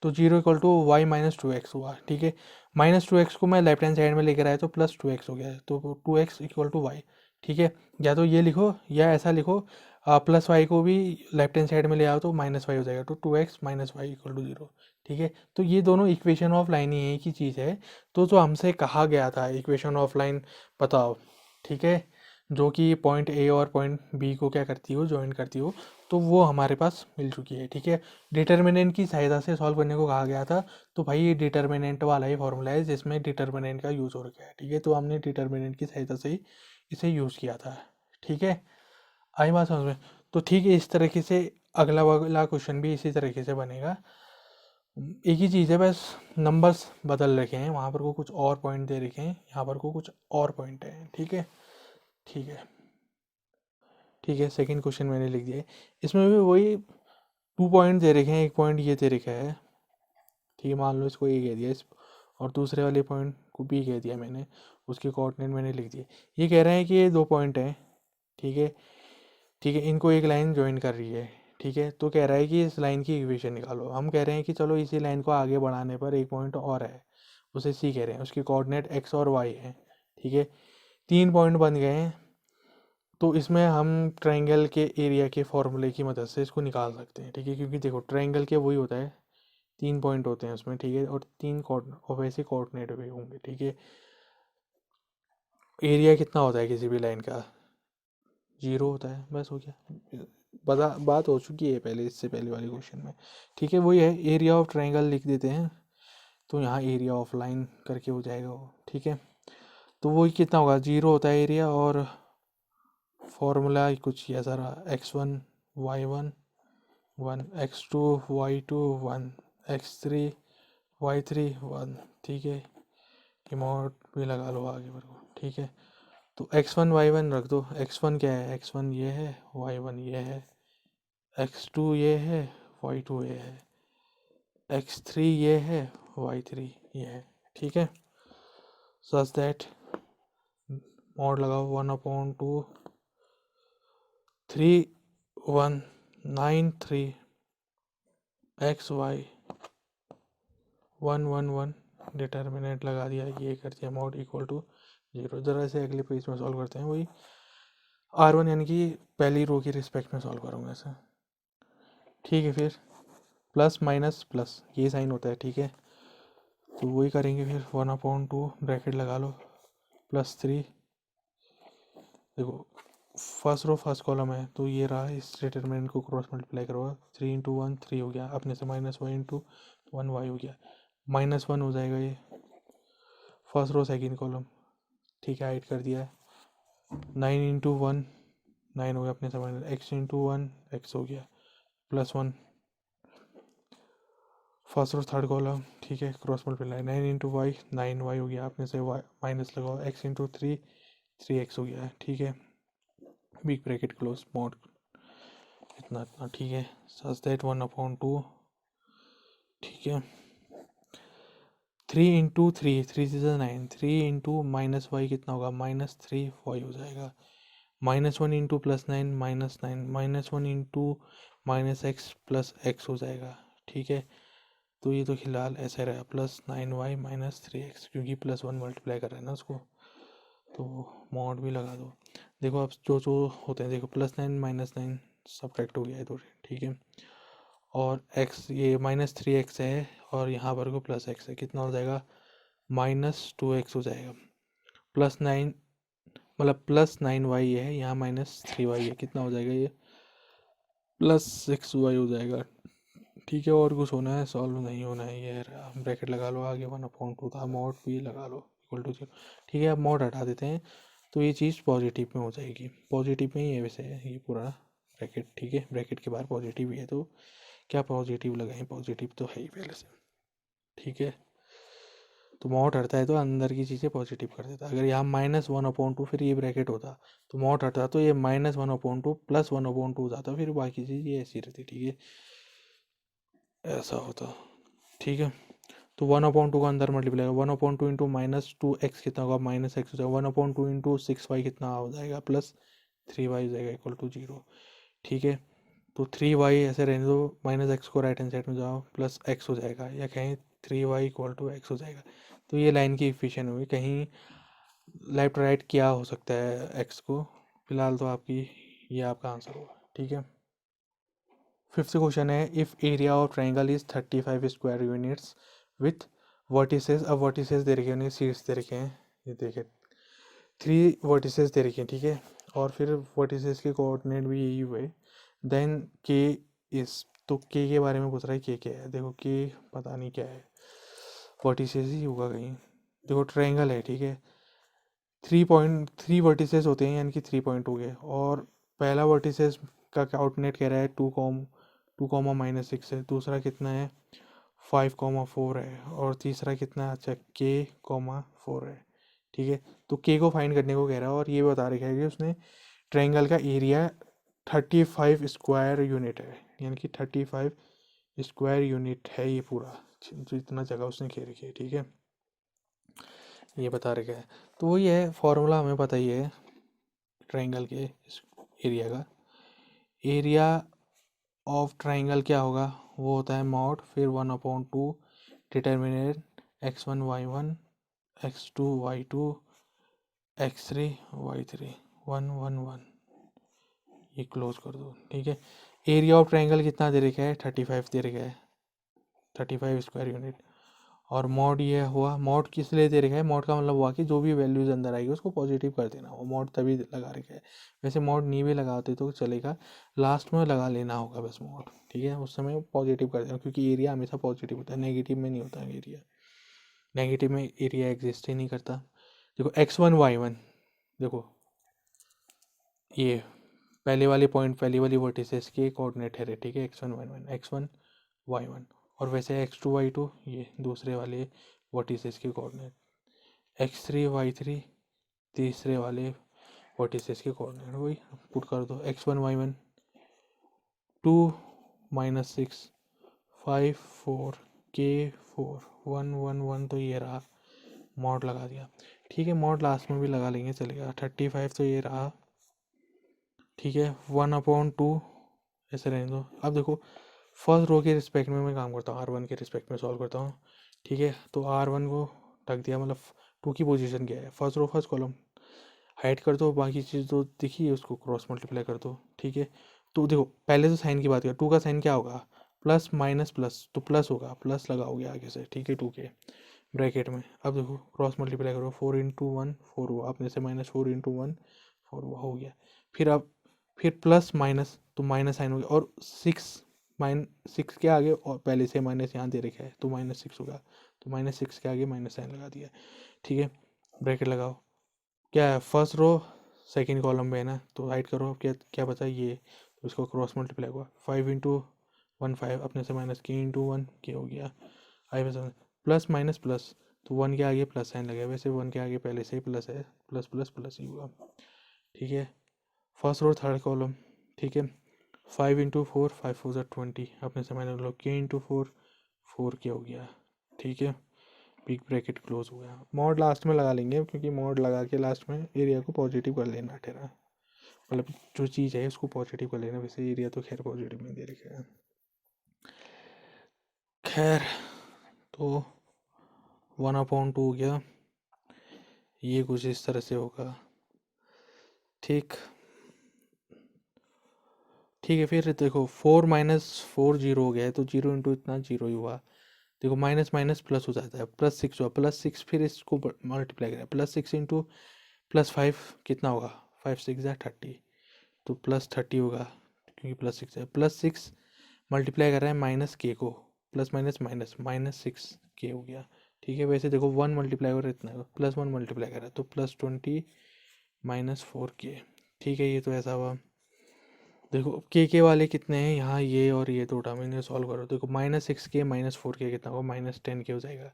तो 0 इक्वल टू y - 2x हुआ। ठीक है, -2x को मैं लेफ्ट हैंड साइड में लेकर आया तो +2x हो गया, तो 2x इक्वल टू वाई। ठीक है, या तो ये लिखो या ऐसा लिखो, प्लस वाई को भी लेफ्ट हैंड साइड में ले आओ तो माइनस वाई हो जाएगा, तो 2x minus Y equal to 0। ठीक है, तो ये दोनों इक्वेशन ऑफ लाइन ही एक ही चीज़ है। तो जो हमसे कहा गया था इक्वेशन ऑफ लाइन बताओ, ठीक है, जो कि पॉइंट ए और पॉइंट बी को क्या करती हो, ज्वाइन करती हो, तो वो हमारे पास मिल चुकी है। ठीक है, डिटर्मिनेंट की सहायता से सॉल्व करने को कहा गया था, तो भाई ये डिटर्मिनेंट वाला ही फॉर्मूला है जिसमें डिटर्मिनेंट का यूज़ हो रखा है। ठीक है, तो हमने डिटर्मिनेंट की सहायता से ही इसे यूज़ किया था। ठीक है, आई बात समझ में? तो ठीक है, इस तरीके से अगला वाला क्वेश्चन भी इसी तरीके से बनेगा। एक ही चीज़ है, बस नंबर्स बदल रखे हैं, वहाँ पर को कुछ और पॉइंट दे रखे हैं, यहाँ पर को कुछ और पॉइंट है। ठीक है, ठीक है, ठीक है। सेकंड क्वेश्चन मैंने लिख दिया है, इसमें भी वही 2 पॉइंट दे रखे हैं, एक पॉइंट ये दे रखा है, ठीक है, मान लो इसको ए कह दिया, इस और दूसरे वाले पॉइंट को बी कह दिया मैंने, उसके कोऑर्डिनेट मैंने लिख दिए। ये कह रहे हैं कि ये 2 पॉइंट हैं, ठीक है, ठीक है, इनको एक लाइन ज्वाइन कर रही है। ठीक है, तो कह रहा है कि इस लाइन की इक्वेशन निकालो। हम कह रहे हैं कि चलो इसी लाइन को आगे बढ़ाने पर एक पॉइंट और है, उसे सी कह रहे हैं, उसके कोऑर्डिनेट एक्स और वाई है। ठीक है, 3 पॉइंट बन गए हैं, तो इसमें हम ट्रायंगल के एरिया के फॉर्मूले की मदद से इसको निकाल सकते हैं। ठीक है, क्योंकि देखो ट्रायंगल के वही होता है, 3 पॉइंट होते हैं उसमें। ठीक है, और 3 और वैसे कोऑर्डिनेट भी होंगे। ठीक है, एरिया कितना होता है किसी भी लाइन का, 0 होता है, बस हो गया। बात हो चुकी है पहले, इससे पहले वाले क्वेश्चन में। ठीक है, वही है, एरिया ऑफ ट्रायंगल लिख देते हैं, तो यहाँ एरिया ऑफ लाइन करके हो जाएगा वो। ठीक है, तो वही कितना होगा, 0 होता है एरिया, और फॉर्मूला कुछ ऐसा रहा, x1 y1 1, x2 y2 1, x3 y3 1। ठीक है, रिमोट भी लगा लो आगे मेरे को। ठीक है, तो x1 y1 रख दो। x1 क्या है, x1 ये है, y1 ये है, x2 ये है, y2 ये है, x3 ये है, y3 ये है। ठीक है, सच दैट मॉड लगाओ 1/2 3 1 9 3 एक्स वाई 1 1 1, डिटर्मिनेंट लगा दिया, ये कर दिया, मॉड इक्वल टू 0। ज़रा से अगले पेज में सॉल्व करते हैं, वही R1 यानी कि पहली रो की रिस्पेक्ट में सॉल्व करूँगा ऐसा। ठीक है, फिर प्लस माइनस प्लस ये साइन होता है। ठीक है, तो वही करेंगे फिर, 1/2 ब्रैकेट लगा लो, +3। देखो फर्स्ट रो फर्स्ट कॉलम है, तो ये रहा, इस डिटर्मिनेंट को क्रॉस मल्टीप्लाई करो, 3 × 1 3 हो गया, अपने से -1 × 1 वाई हो गया, -1 हो जाएगा ये फर्स्ट रो सेकंड कॉलम। ठीक है, हाइड कर दिया है, 9 × 1 9 हो गया, अपने से माइनस, x × 1 x हो गया, +1 फर्स्ट और थर्ड कॉलम। ठीक है, क्रॉस मल्टीप्लाई, 9 × y 9y हो गया, अपने से y माइनस लगाओ, x × 3 3x हो गया है। ठीक है, बिग ब्रैकेट क्लोज, मॉड इतना इतना। ठीक है, सच दैट 1/2। ठीक है, 3 × 3 3 से 9, 3 × -y कितना होगा, -3y हो जाएगा, -1 × +9 -9, -1 × -x +x हो जाएगा। ठीक है, तो ये तो फिलहाल ऐसे रहेगा, +9y -3x, क्योंकि +1 मल्टीप्लाई कर रहे हैं ना उसको, तो मॉड भी लगा दो। देखो अब जो जो होते हैं, देखो +9 -9 सब्ट्रैक्ट हो गया है थोड़े। ठीक है, और x ये -3x है, और यहाँ पर को +x है, कितना हो जाएगा, -2x हो जाएगा, +9 मतलब +9y है, यहाँ -3y है, कितना हो जाएगा ये, +6y हो जाएगा। ठीक है, और कुछ होना है, सॉल्व नहीं होना है, ये ब्रैकेट लगा लो, आगे 1/2 था, मॉड भी लगा लो इक्वल टू 0। ठीक है, अब मॉड हटा देते हैं, तो ये चीज़ पॉजिटिव में हो जाएगी, पॉजिटिव में ही है वैसे ये पूरा ब्रैकेट। ठीक है, ब्रैकेट के बाहर पॉजिटिव ही है, तो क्या पॉजिटिव लगाएं, पॉजिटिव तो है ही पहले से। ठीक है, तो मॉड हटता है तो अंदर की चीज़ें पॉजिटिव कर देता है। अगर यहाँ -1/2 फिर ये ब्रैकेट होता, तो मॉड हटता तो ये -1/2 +1/2 हो जाता, फिर बाकी चीज़ ये ऐसी रहती। ठीक है, ऐसा होता। ठीक है, तो 1/2 का अंदर मल्टीप्लाई, 1/2 इंटू -2x कितना होगा, -x हो जाएगा, 1/2 इंटू 6y कितना हो जाएगा, +3y हो जाएगा इक्वल टू 0। ठीक है, तो 3y ऐसे रहने दो, -x को राइट हैंड साइड में जाओ, +x हो जाएगा, या कहीं 3y इक्वल टू x हो जाएगा। तो ये लाइन की इक्वेशन हुई, कहीं लेफ्ट राइट क्या हो सकता है एक्स को, फिलहाल तो आपकी ये आपका आंसर होगा। ठीक है, फिफ्थ क्वेश्चन है if area of triangle is 35 square units with vertices. अब वर्टिसेस दे रखे हैं, सीट्स दे रखे हैं, ये देखे 3 वर्टिसेस दे रखे हैं। ठीक है, और फिर वर्टिसेस के कोऑर्डिनेट भी यही हुए। देन के इस, तो के बारे में पूछ रहा है, के क्या है। देखो के पता नहीं क्या है, वर्टिसेस ही होगा कहीं। देखो ट्रायंगल है, ठीक है, 3 वर्टिसेस होते हैं, यानी कि 3 पॉइंट हो गए। और पहला वर्टिसेस का कोऑर्डिनेट कह रहा है 2, -6 है। दूसरा कितना है 5, 4 है। और तीसरा कितना है, अच्छा K, 4 है। ठीक है, तो के को फाइंड करने को कह रहा है, और ये बता रखा है कि उसने ट्रायंगल का एरिया 35 स्क्वायर यूनिट है, यानी कि 35 स्क्वायर यूनिट है ये पूरा, जितना जगह उसने घेर रखी है। ठीक है, ये बता रखा है। तो वही है, फॉर्मूला हमें पता ही है ट्रायंगल के एरिया का। एरिया ऑफ ट्रायंगल क्या होगा, वो होता है मॉड, फिर 1/2 determinant x1 y1 x2 y2 x3 y3 1 1 1, ये क्लोज कर दो। ठीक है, एरिया ऑफ ट्रायंगल कितना दे रखा है, 35 दे रखा है, 35 स्क्वायर यूनिट। और मॉड ये हुआ, मॉड किस लिए दे रखा है, मॉड का मतलब हुआ कि जो भी वैल्यूज अंदर आएगी उसको पॉजिटिव कर देना, वो मॉड तभी लगा रखा है। वैसे मॉड नहीं भी लगाते तो चलेगा, लास्ट में लगा लेना होगा बस मॉड। ठीक है, उस समय पॉजिटिव कर देना, क्योंकि एरिया हमेशा पॉजिटिव होता है, नेगेटिव में नहीं होता है एरिया। नेगेटिव में एरिया एग्जिस्ट ही नहीं करता। देखो x1 y1, देखो ये पहले वाले पॉइंट, पहली वाली वर्टिसेस के कोऑर्डिनेट है। ठीक है, x1 y1 और वैसे x2 y2 ये दूसरे वाले वर्टिसेस के कोऑर्डिनेट, x3 y3 तीसरे वाले वर्टिसेस के कोऑर्डिनेट। वही पुट कर दो, x1 y1 2 -6 5 4 K 4 1 1 1, तो ये रहा, मॉड लगा दिया। ठीक है, मॉड लास्ट में भी लगा लेंगे, चलेगा। 35 तो ये रहा। ठीक है, 1/2 ऐसे रहने दो। अब देखो फर्स्ट रो के रिस्पेक्ट में मैं काम करता हूँ, R1 के रिस्पेक्ट में सॉल्व करता हूँ। ठीक है, तो R1 को ढक दिया, मतलब 2 की पोजीशन क्या है, first row first column, hide कर दो, बाकी चीज़ जो दिखी है उसको क्रॉस मल्टीप्लाई कर दो। ठीक है, तो देखो पहले तो साइन की बात करें, 2 का साइन क्या होगा, प्लस माइनस प्लस, तो प्लस होगा, प्लस लगाओगे आगे से। ठीक है, 2 के ब्रैकेट में। अब देखो क्रॉस मल्टीप्लाई करो, 4 × 1 4 हुआ, अपने से -4 × 1 4 हुआ, हो गया। फिर अब फिर प्लस माइनस, तो माइनस साइन हो गया, और 6 के आगे, और पहले से माइनस यहाँ दे रखा है तो -6 होगा, तो -6 के आगे माइनस साइन लगा दिया। ठीक है, ब्रैकेट लगाओ, क्या है फर्स्ट रो सेकेंड कॉलम में है ना, तो हाइड करो। अब क्या क्या बचा ये, तो इसको क्रॉस मल्टीप्लाई हुआ, 5 × 1 5, अपने से माइनस K × 1 के हो गया। आई बस प्लस माइनस प्लस, तो 1 के आगे प्लस साइन लगे, वैसे 1 के आगे पहले से ही प्लस है, प्लस प्लस प्लस ही हुआ। ठीक है, फर्स्ट रो थर्ड कॉलम। ठीक है, 5 × 4 5 4 ज़ा 20, अपने से माइनस लो K × 4 4 के हो गया। ठीक है, बिग ब्रैकेट क्लोज हो गया। मॉड लास्ट में लगा लेंगे, क्योंकि मॉड लगा के लास्ट में एरिया को पॉजिटिव कर लेना ठहरा, मतलब जो चीज़ है उसको पॉजिटिव कर लेना। वैसे एरिया तो खैर पॉजिटिव में दे रखा है। खैर, तो 1/2 हो गया, ये कुछ इस तरह से होगा। ठीक, ठीक है, फिर देखो 4 - 4 जीरो हो गया है, तो 0 × इतना 0 ही हुआ। देखो माइनस माइनस प्लस हो जाता है, +6 हुआ, +6 फिर इसको मल्टीप्लाई करें, +6 × +5 कितना होगा, 5 6 ज़ा 30, तो +30 होगा, क्योंकि +6 है। +6 मल्टीप्लाई कर रहा है माइनस के को, प्लस माइनस माइनस -6 के हो गया। ठीक है, वैसे देखो 1 मल्टीप्लाई कर इतना, +1 मल्टीप्लाई कर रहा है, तो +20 -4 के। ठीक है, ये तो ऐसा हुआ। देखो के वाले कितने हैं यहाँ, ये और ये दो टर्म, इन्हें सॉल्व करो। देखो -6 के -4 के कितना होगा, -10 के हो जाएगा।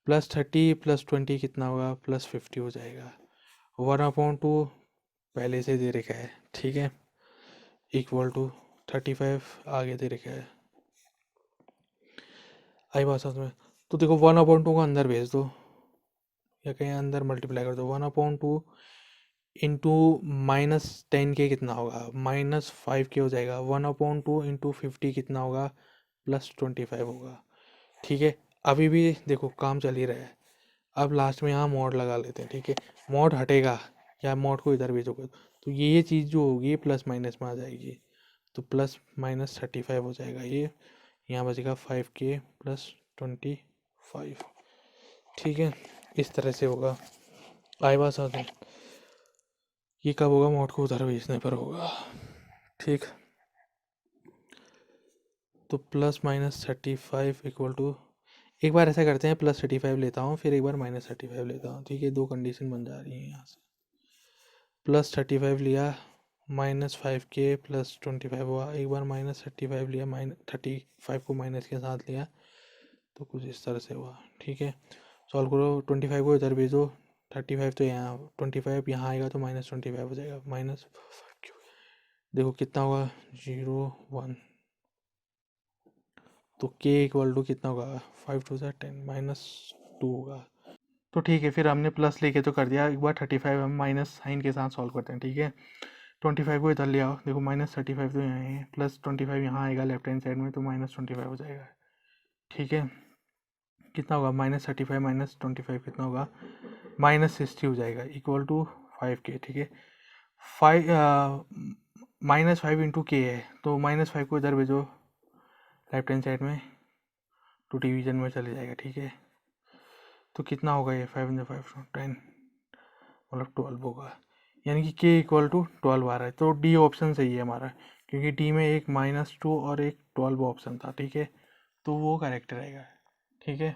+30 +20 कितना होगा, +50 हो जाएगा। 1/2 पहले से दे रखा है। ठीक है, = 35 आगे दे रखा है। आई बात समझ में, तो देखो 1/2 को अंदर भेज दो, या कहीं अंदर मल्टीप्लाई कर दो। 1/2 इंटू -10 के कितना होगा, -5 के हो जाएगा। 1/2 × 50 कितना होगा, +25 होगा। ठीक है, अभी भी देखो काम चल ही रहा है। अब लास्ट में यहाँ मॉड लगा लेते हैं, ठीक है। मॉड हटेगा या मॉड को इधर भेजोगे तो ये चीज़ जो होगी प्लस माइनस में आ जाएगी, तो प्लस माइनस 35 हो जाएगा ये। यहाँ बचेगा 5k प्लस 25, ठीक है। इस तरह से होगा। आई बात समझ में? ये कब होगा? मॉड को उधर भेजने पर होगा, ठीक। तो प्लस माइनस 35 इक्वल टू, एक बार ऐसा करते हैं, प्लस 35 लेता हूँ, फिर एक बार माइनस 35 लेता हूँ, ठीक है। दो कंडीशन बन जा रही हैं यहाँ से। प्लस 35 लिया, माइनस 5k प्लस 25 हुआ। एक बार माइनस 35 लिया, माइनस 35 को माइनस के साथ लिया, तो कुछ इस तरह से हुआ, ठीक है। सॉल्व करो, 25 को इधर भेजो, 35 तो यहाँ, 25 यहाँ आएगा तो माइनस 25 हो जाएगा। माइनस देखो कितना होगा, 0 1, तो k इक्वल टू कितना होगा, 5 2 10 -2 होगा। तो ठीक है, फिर हमने प्लस लेके तो कर दिया। एक बार 35 हम माइनस साइन के साथ सॉल्व करते हैं, ठीक है। 25 को इधर ले आओ, देखो माइनस 35 तो यहाँ है, प्लस 25 यहाँ आएगा लेफ्ट हैंड साइड में, तो माइनस 25 हो जाएगा, ठीक है। कितना होगा, माइनस 35 माइनस 25 कितना होगा, माइनस 60 हो जाएगा, इक्वल टू 5k, ठीक है। 5 -5 इंटू के है, तो -5 को इधर भेजो लेफ्ट हैंड साइड में, तो डिवीजन में चले जाएगा, ठीक है। तो कितना होगा ये, 5 × 5 10, मतलब 12 होगा, यानी कि k इक्वल टू 12 आ रहा है। तो डी ऑप्शन सही है हमारा, क्योंकि डी में एक -2 और एक 12 ऑप्शन था, ठीक है। तो वो करेक्ट रहेगा, ठीक है।